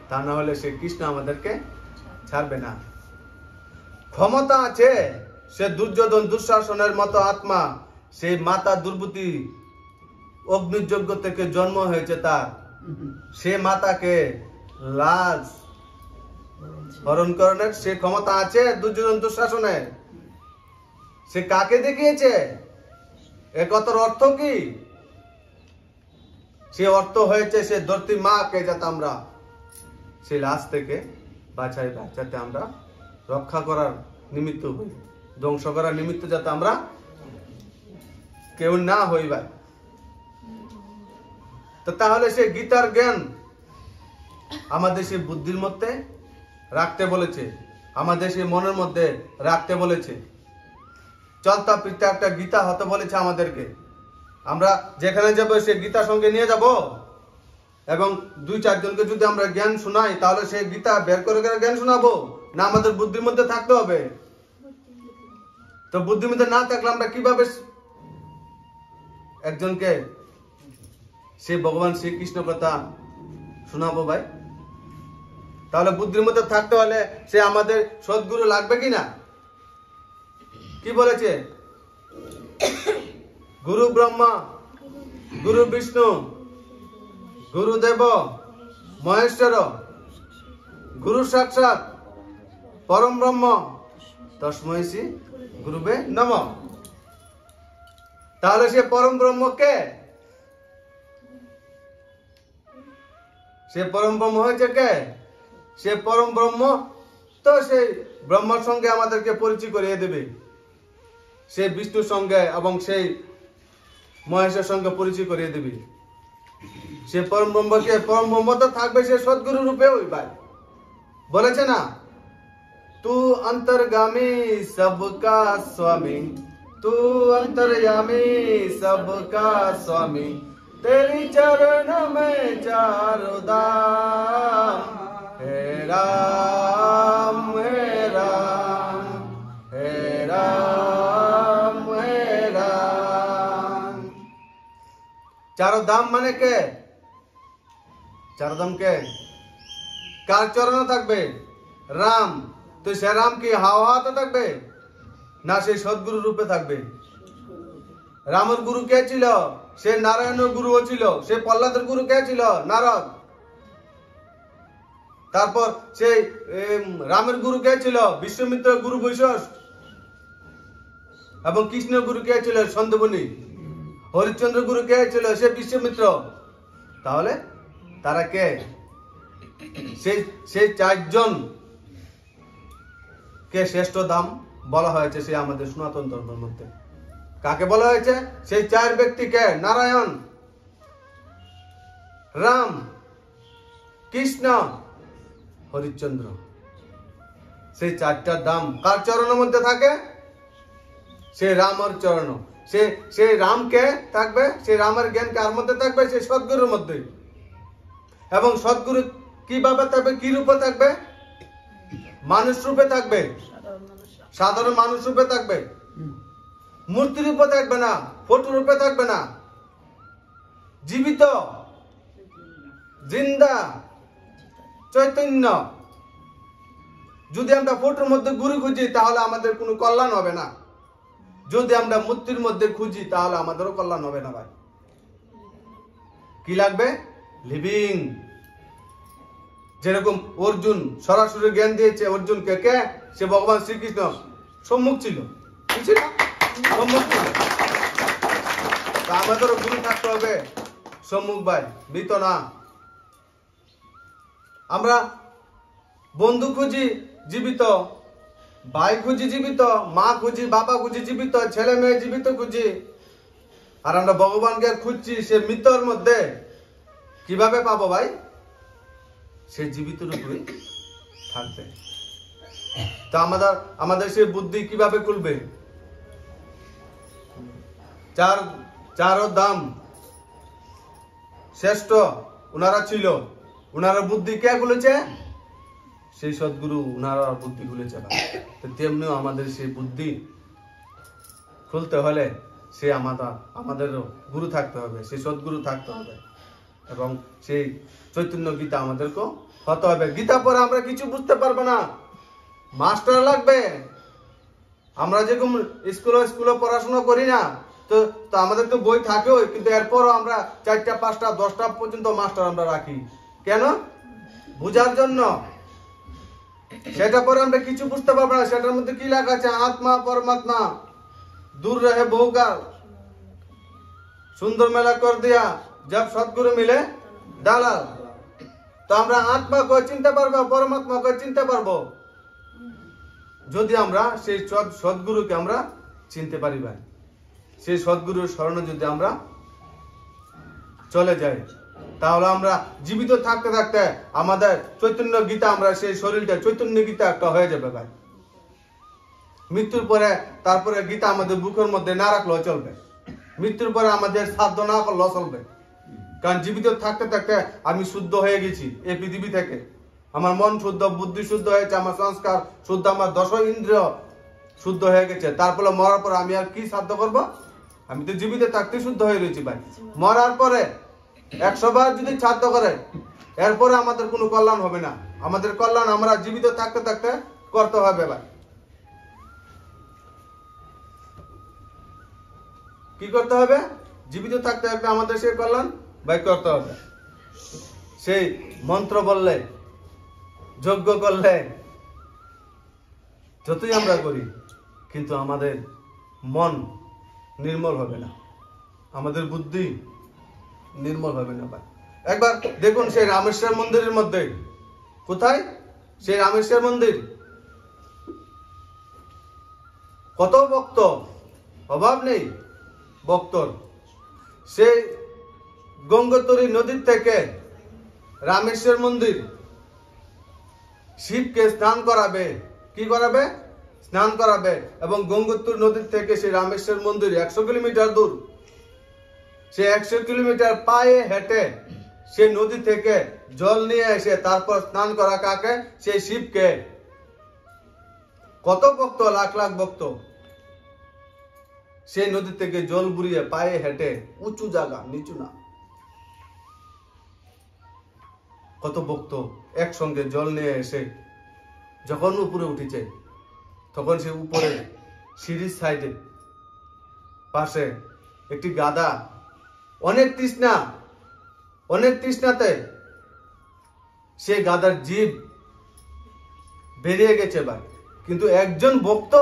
তা না হলে সে কৃষ্ণ আমাদেরকে ছাড়বে না। ক্ষমতা আছে সে দুর্যোধন দুঃশাসনের মতো আত্মা, সেই মাতা দুর্বতী অগ্নিযজ্ঞ থেকে জন্ম হয়েছে তার। সে মাতাকে লাজ হরণ করানোর সে ক্ষমতা আছে দুর্যোধন দুঃশাসনের। সে কাকে দেখিয়েছে? এ কথার অর্থ কি? সে অর্থ হয়েছে সে ধরতি মাকে যাতে আমরা সে লাশ থেকে বাঁচাই, যাতে আমরা রক্ষা করার নিমিত্ত হই, ধ্বংস করার নিমিত্ত যাতে আমরা কেউ না হই ভাই। তো তাহলে সে গীতার জ্ঞান আমাদের সে বুদ্ধির মধ্যে রাখতে বলেছে, আমাদের সে মনের মধ্যে রাখতে বলেছে। চলতা ফিরতে একটা গীতা হতে বলেছে আমাদেরকে। আমরা যেখানে যাবো সে গীতা সঙ্গে নিয়ে যাব, এবং 2-4 জনকে যদি আমরা জ্ঞান শোনাই, তাহলে সে গীতা বের করে জ্ঞান শোনাবো না আমাদের বুদ্ধির মধ্যে থাকতে হবে? তো বুদ্ধির মধ্যে না থাকলে আমরা কিভাবে একজনকে সে ভগবান শ্রীকৃষ্ণ কথা শোনাবো ভাই? তাহলে বুদ্ধির মধ্যে থাকতে হলে সে আমাদের সদ্গুরু লাগবে কিনা? কি বলেছে? গুরু ব্রহ্মা গুরু বিষ্ণু গুরুদেব মহেশ্বর গুরু সাক্ষাৎ পরম ব্রহ্ম তস্मै শ্রী গুরুবে নমঃ। তাহলে সে পরম ব্রহ্ম কে? সে পরম ব্রহ্ম হয়েছে কে? সে পরম ব্রহ্ম তো সেই ব্রহ্মার সঙ্গে আমাদেরকে পরিচয় করিয়ে দেবে, সে বিষ্ণুর সঙ্গে এবং সেই মহেশের সঙ্গে পরিচয় করিয়ে দেবে। সে পরম ব্রহ্মকে, পরম ব্রহ্ম তো থাকবে সে সদ্গুরু রূপে। ওই ভাই বলেছে না, তু অন্তর্গামী সবকা স্বামী, तू अंतर्यामी सबका स्वामी, तेरी चरण में चारों धाम, हे राम हे राम हे राम हे राम। चारों धाम माने के? चारों धाम के कार चरण থাকবে? রাম। তো সে রাম কি হাওয়া তো থাকবে না, সে সদ্গুরু রূপে থাকবে। রামের গুরু কে ছিল? সে নারায়ণের গুরু ছিল। সে প্রহ্লাদের গুরু কে ছিল? নারদ। তারপর সেই রামের গুরু কে ছিল? বিশ্বমিত্রের গুরু বৈশিষ্ট্য। এবং কৃষ্ণের গুরু কে ছিল? সন্দবনী। হরিশ্চন্দ্র গুরু কে ছিল? সে বিশ্বমিত্র। তাহলে তারা কে? সেই চারজন কে শ্রেষ্ঠ ধাম বলা হয়েছে সে আমাদের সনাতন ধর্মের মধ্যে। কাকে বলা হয়েছে? সেই চার ব্যক্তিকে, নারায়ণ, রাম, কৃষ্ণ, হরিশ্চন্দ্র। সেই চারটা ধাম কার চরণের মধ্যে থাকে? সেই রামের চরণ। সেই রামকে থাকবে, সেই রামের জ্ঞান কার মধ্যে থাকবে? সেই সদ্গুরুর মধ্যে। এবং সদ্গুরু কিভাবে থাকবে? কি রূপে থাকবে? মানুষ রূপে থাকবে, সাধারণ মানুষ রূপে থাকবে, মূর্তি রূপে থাকবে না, ফটো রূপে থাকবে না, জীবিত, জিন্দা, চৈতন্য। যদি আমরা ফটোর মধ্যে গুরু খুঁজি তাহলে আমাদের কোনো কল্যাণ হবে না, যদি আমরা মূর্তির মধ্যে খুঁজি তাহলে আমাদেরও কল্যাণ হবে না ভাই। কি লাগবে? লিভিং। যেরকম অর্জুন সরাসরি জ্ঞান দিয়েছে অর্জুনকে, কে? সে ভগবান শ্রীকৃষ্ণ সম্মুখ ছিল, সম্মুখ ছিল। আমাদেরও গুরু থাকতে হবে সম্মুখ ভাই, মৃত না। আমরা বন্ধু খুঁজি জীবিত, ভাই খুঁজি জীবিত, মা খুঁজি, বাবা খুঁজি জীবিত, ছেলে মেয়ে জীবিত খুঁজি। আর আমরা ভগবানকে খুঁজছি সে মৃতর মধ্যে। কিভাবে পাবো ভাই? সে জীবিত রূপে থাকবে। তো আমাদের সেই বুদ্ধি কিভাবে খুলবে? চারো ধাম শ্রেষ্ঠ উনারা ছিল, উনারা বুদ্ধি কে খুলেছে? সেই সদ্গুরু উনারা বুদ্ধি খুলেছে। তেমনিও আমাদের সেই বুদ্ধি খুলতে হলে সে আমাদের গুরু থাকতে হবে, সেই সদ্গুরু থাকতে হবে। এবং সেই চৈতন্য গীতা আমাদেরকে হতে হবে। গীতা পরে আমরা কিছু বুঝতে পারবো না, মাস্টার লাগবে। আমরা যেরকম স্কুলে পড়াশোনা করি না, তো আমাদের তো বই থাকেও, কিন্তু এরপরও আমরা 4টা 5টা 10টা পর্যন্ত মাস্টার আমরা রাখি। কেন? বুঝার জন্য। সেটা পরে আমরা কিছু বুঝতে পারবো না। সেটার মধ্যে কি লেখা আছে? আত্মা পরমাত্মা दूर रहे बहुकाल, সুন্দর মেলা কর দিয়া जब সদ্গুরু মিলে দালাল। তো আমরা আত্মাকে চিনতে পারবো, পরমাত্মাকে চিনতে পারবো যদি আমরা সেই সদ্গুরুকে আমরা চিনতে পারি ভাই। সেই সদ্গুরুর শরণে যদি আমরা চলে যাই তাহলে আমরা জীবিত থাকতে থাকতে আমাদের চৈতন্য গীতা, আমরা সেই শরীরটা চৈতন্য গীতা একটা হয়ে যাবে ভাই। মৃত্যুর পরে তারপরে গীতা আমাদের বুকের মধ্যে না রাখলেও চলবে, মৃত্যুর পরে আমাদের সাধ্য না করলেও চলবে। কারণ জীবিত থাকতে থাকতে আমি শুদ্ধ হয়ে গেছি এই পৃথিবী থেকে। আমার মন শুদ্ধ, বুদ্ধি শুদ্ধ হয়েছে, আমার সংস্কার শুদ্ধ, আমার 10 ইন্দ্রিয় শুদ্ধ হয়ে গেছে। তারপরে মরার পর আমি আর কি সাধ্য করব? আমি তো জীবিত থাকতে শুদ্ধ হয়ে রয়েছি ভাই। মরার পরে 100 বার যদি শ্রাদ্ধ করে এরপরে আমাদের কোনো কল্যাণ হবে না। আমাদের কল্যাণ আমরা জীবিত থাকতে থাকতে করতে হবে ভাই। কি করতে হবে? জীবিত থাকতে থাকতে আমাদের সেই কল্যাণ ভাই করতে হবে। সেই মন্ত্র বললে, যজ্ঞ করলে, যতই আমরা করি কিন্তু আমাদের মন নির্মল হবে না, আমাদের বুদ্ধি নির্মল হবে না ভাই। একবার দেখুন সেই রামেশ্বর মন্দিরের মধ্যে, কোথায় সেই রামেশ্বর মন্দির, কত ভক্ত, অভাব নেই ভক্তর। সেই গঙ্গোত্রী নদীর থেকে রামেশ্বর মন্দির শিবকে স্নান করাবে। কি করাবে? স্নান করাবে। এবং গঙ্গোত্রী নদীর থেকে সেই রামেশ্বর মন্দির 100 কিলোমিটার দূর। সে 100 কিলোমিটার পায়ে হেঁটে সে নদী থেকে জল নিয়ে এসে তারপর স্নান করা কাকে? সেই শিবকে। কত ভক্ত, লাখ লাখ ভক্ত সেই নদী থেকে জল বুড়িয়ে পায়ে হেঁটে, উঁচু জায়গা, নিচু না, কত ভক্ত একসঙ্গে জল নিয়ে এসে যখন উপরে উঠেছে তখন সে উপরে সিঁড়ির সাইডে পাশে একটি গাধা, অনেক তৃষ্ণাতে সে গাধার জীব বেরিয়ে গেছে ভাই। কিন্তু একজন ভক্ত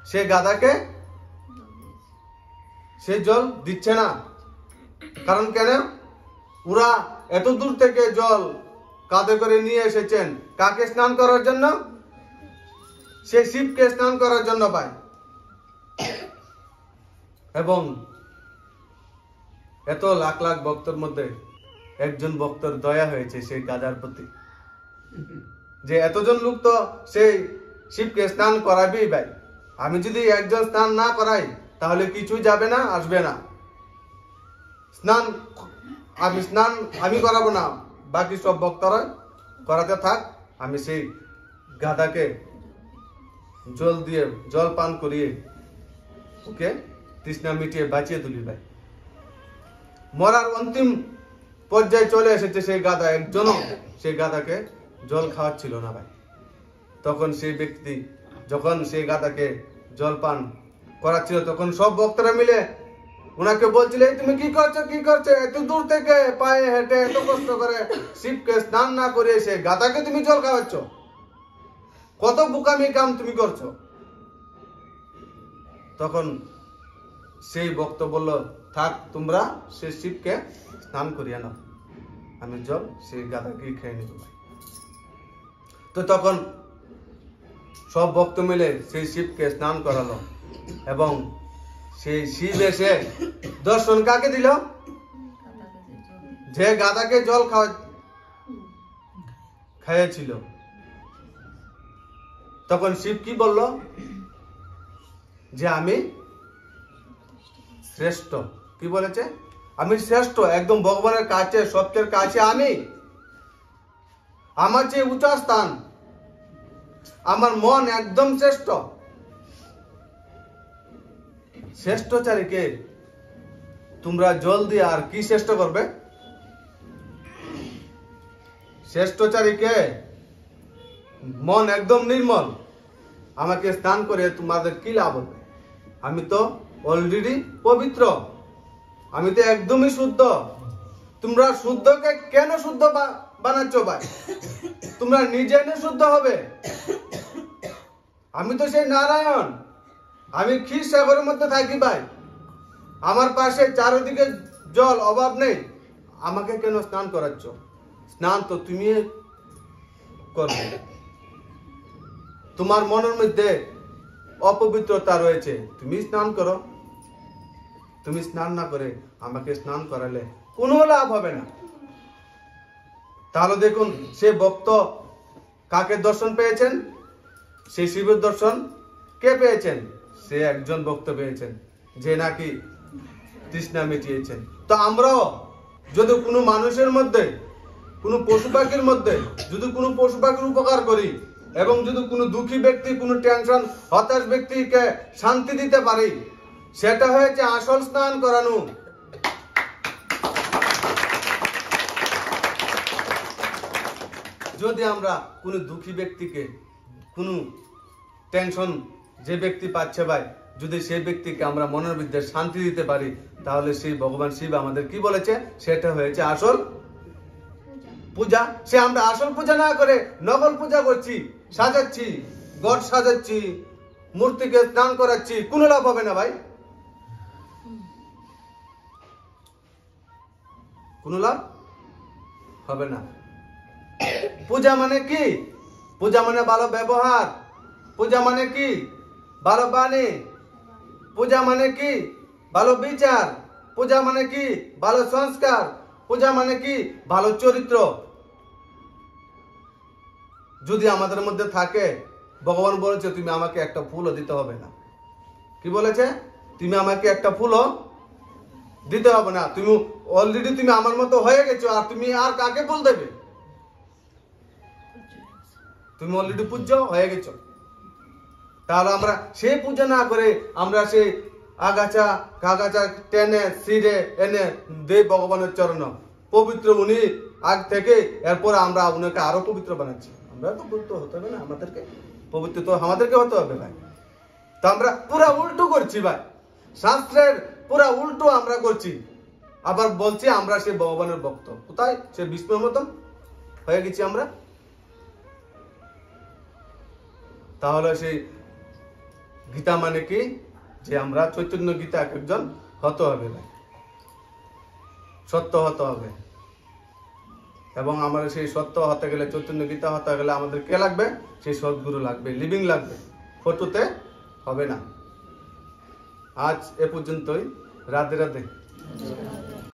সে গাধাকে সে জল দিচ্ছে না। কারণ কেন? ওরা এত দূর থেকে জল কাঁধে করে নিয়ে এসেছেন কাকে স্নান করার জন্য? সে শিবকে স্নান করার জন্য ভাই। এবং এত লাখ লাখ ভক্তের মধ্যে একজন ভক্তর দয়া হয়েছে সেই গাধার প্রতি, যে এতজন লোক তো সেই শিবকে স্নান করাবেই ভাই। আমি যদি একজন স্নান না করাই তাহলে কিছুই যাবে না, আসবে না। স্নান আমি করাবো না, বাকি সব ভক্তরা করাতে থাক। আমি সেই গাধাকে জল পান করিয়ে ওকে তৃষ্ণা মিটিয়ে বাঁচিয়ে তুলি ভাই। মরার অন্তিম পর্যায়ে চলে এসেছে সেই গাধা, একজনও সেই গাধাকে জল খাওয়াচ্ছিল না ভাই। তখন সেই ব্যক্তি যখন সেই গাধাকে জল পান করাচ্ছিল তখন সব ভক্তরা মিলে উনাকে বলছিল, তুমি কি করছো? এত দূর থেকে পায়ে হেঁটে এত কষ্ট করে শিবকে স্নান না করে এসে গাধাকে তুমি জল খাওয়াচ্ছ, কত বোকামি কাম তুমি করছো। তখন সেই ভক্ত বলল, থাক, তোমরা সে শিবকে স্নান করিয়ে নাও, আমি জল সেই গাধাকে খেয়ে নিব। তো তখন সব ভক্ত মিলে সেই শিবকে স্নান করালো এবং সেই শিব এসে দর্শন কাকে দিল? যে গাধাকে জল খাইয়েছিল। তখন শিব কি বলল? যে আমি শ্রেষ্ঠ। কি বলেছে? আমি শ্রেষ্ঠ, একদম ভগবানের কাছে, সত্যের কাছে আমি, আমার যে উঁচা স্থান, আমার মন একদম শ্রেষ্ঠ। শ্রেষ্ঠচারীকে তোমরা জল দিয়ে আর কি শ্রেষ্ঠ করবে? শ্রেষ্ঠচারীকে মন একদম নির্মল, আমাকে স্নান করে তোমাদের কি লাভ হবে? আমি তো অলরেডি পবিত্র, আমি তো একদমই শুদ্ধ। তোমরা শুদ্ধকে কেন শুদ্ধ বানাচ্ছ ভাই? তোমরা নিজে শুদ্ধ হবে। আমি তো সেই নারায়ণ, আমি ক্ষীর সাগরের মধ্যে থাকি ভাই। আমার পাশে চারিদিকে জল, অভাব নেই, আমাকে কেন স্নান করাচ্ছ? স্নান তো তুমি করবে। তোমার মনের মধ্যে অপবিত্রতা রয়েছে, তুমি স্নান করো। তুমি স্নান না করে আমাকে স্নান করালে কোনো লাভ হবে না। তাহলে দেখুন, সে ভক্ত কাকে দর্শন পেয়েছেন? সেই শিবের দর্শন কে পেয়েছেন? সে একজন ভক্ত পেয়েছেন যে নাকি তৃষ্ণা মিটিয়েছেন। তো আমরাও যদি কোনো মানুষের মধ্যে, কোনো পশু পাখির মধ্যে যদি কোনো পশু পাখির উপকার করি এবং যদি কোনো দুঃখী ব্যক্তি, কোনো টেনশন হতাশ ব্যক্তিকে শান্তি দিতে পারি, সেটা হয়েছে আসল স্নান করানো। যদি আমরা কোনো দুঃখী ব্যক্তিকে কোনো টেনশন যে ব্যক্তি পাচ্ছে ভাই, যদি সেই ব্যক্তিকে আমরা মনের মধ্যে শান্তি দিতে পারি, তাহলে সেই ভগবান শিব আমাদের কি বলেছে, সেটা হয়েছে আসল পূজা। সে আমরা আসল পূজা না করে নকল পূজা করছি, সাজাচ্ছি, গড় সাজাচ্ছি, মূর্তিকে স্নান করাচ্ছি, কোনো লাভ হবে না ভাই, কোনো লাভ হবে না। পূজা মানে কি? পূজা মানে ভালো ব্যবহার, পূজা মানে কি? ভালো বাণী, পূজা মানে কি? ভালো বিচার, পূজা মানে কি? ভালো সংস্কার, পূজা মানে কি? ভালো চরিত্র যদি আমাদের মধ্যে থাকে। ভগবান বলেছে তুমি আমাকে একটা ফুলও দিতে হবে না। কি বলেছে? তুমি আমাকে একটা ফুলও দিতে হবে না, তুমি অলরেডি তুমি আমার মতো হয়ে গেছো, আর তুমি আর কাকে ফুল দেবে? তুমি অলরেডি পূজ্য হয়ে গেছো। তাহলে আমরা সেই পূজা না করে আমরা সেই আগাছা কাগাছা টেনে সিঁড়ে এনে দেই ভগবানের চরণ, পবিত্র উনি আগ থেকে, এরপর আমরা উনাকে আরো পবিত্র বানাচ্ছি। আমরা তো পবিত্র হতে হবে না, আমাদেরকে পবিত্র তো আমাদেরকে হতে হবে ভাই। তো আমরা পুরা উল্টো করছি ভাই, শাস্ত্রের পুরা উল্টো আমরা করছি, আবার বলছি আমরা সেই ভগবানের ভক্ত। কোথায়? সে বিষ্ণুর মতন হয়ে গেছি আমরা। তাহলে সেই গীতা মানে কি? যে আমরা চৈতন্য গীতা একজন হতে হবে ভাই, সত্য হতে হবে। এবং আমরা সেই সত্য হতে গেলে, চৈতন্য গীতা হতে গেলে আমাদের কে লাগবে? সেই সদ্গুরু লাগবে, লিভিং লাগবে, ফটোতে হবে না। আজ এ পর্যন্তই। রাধে রাধে।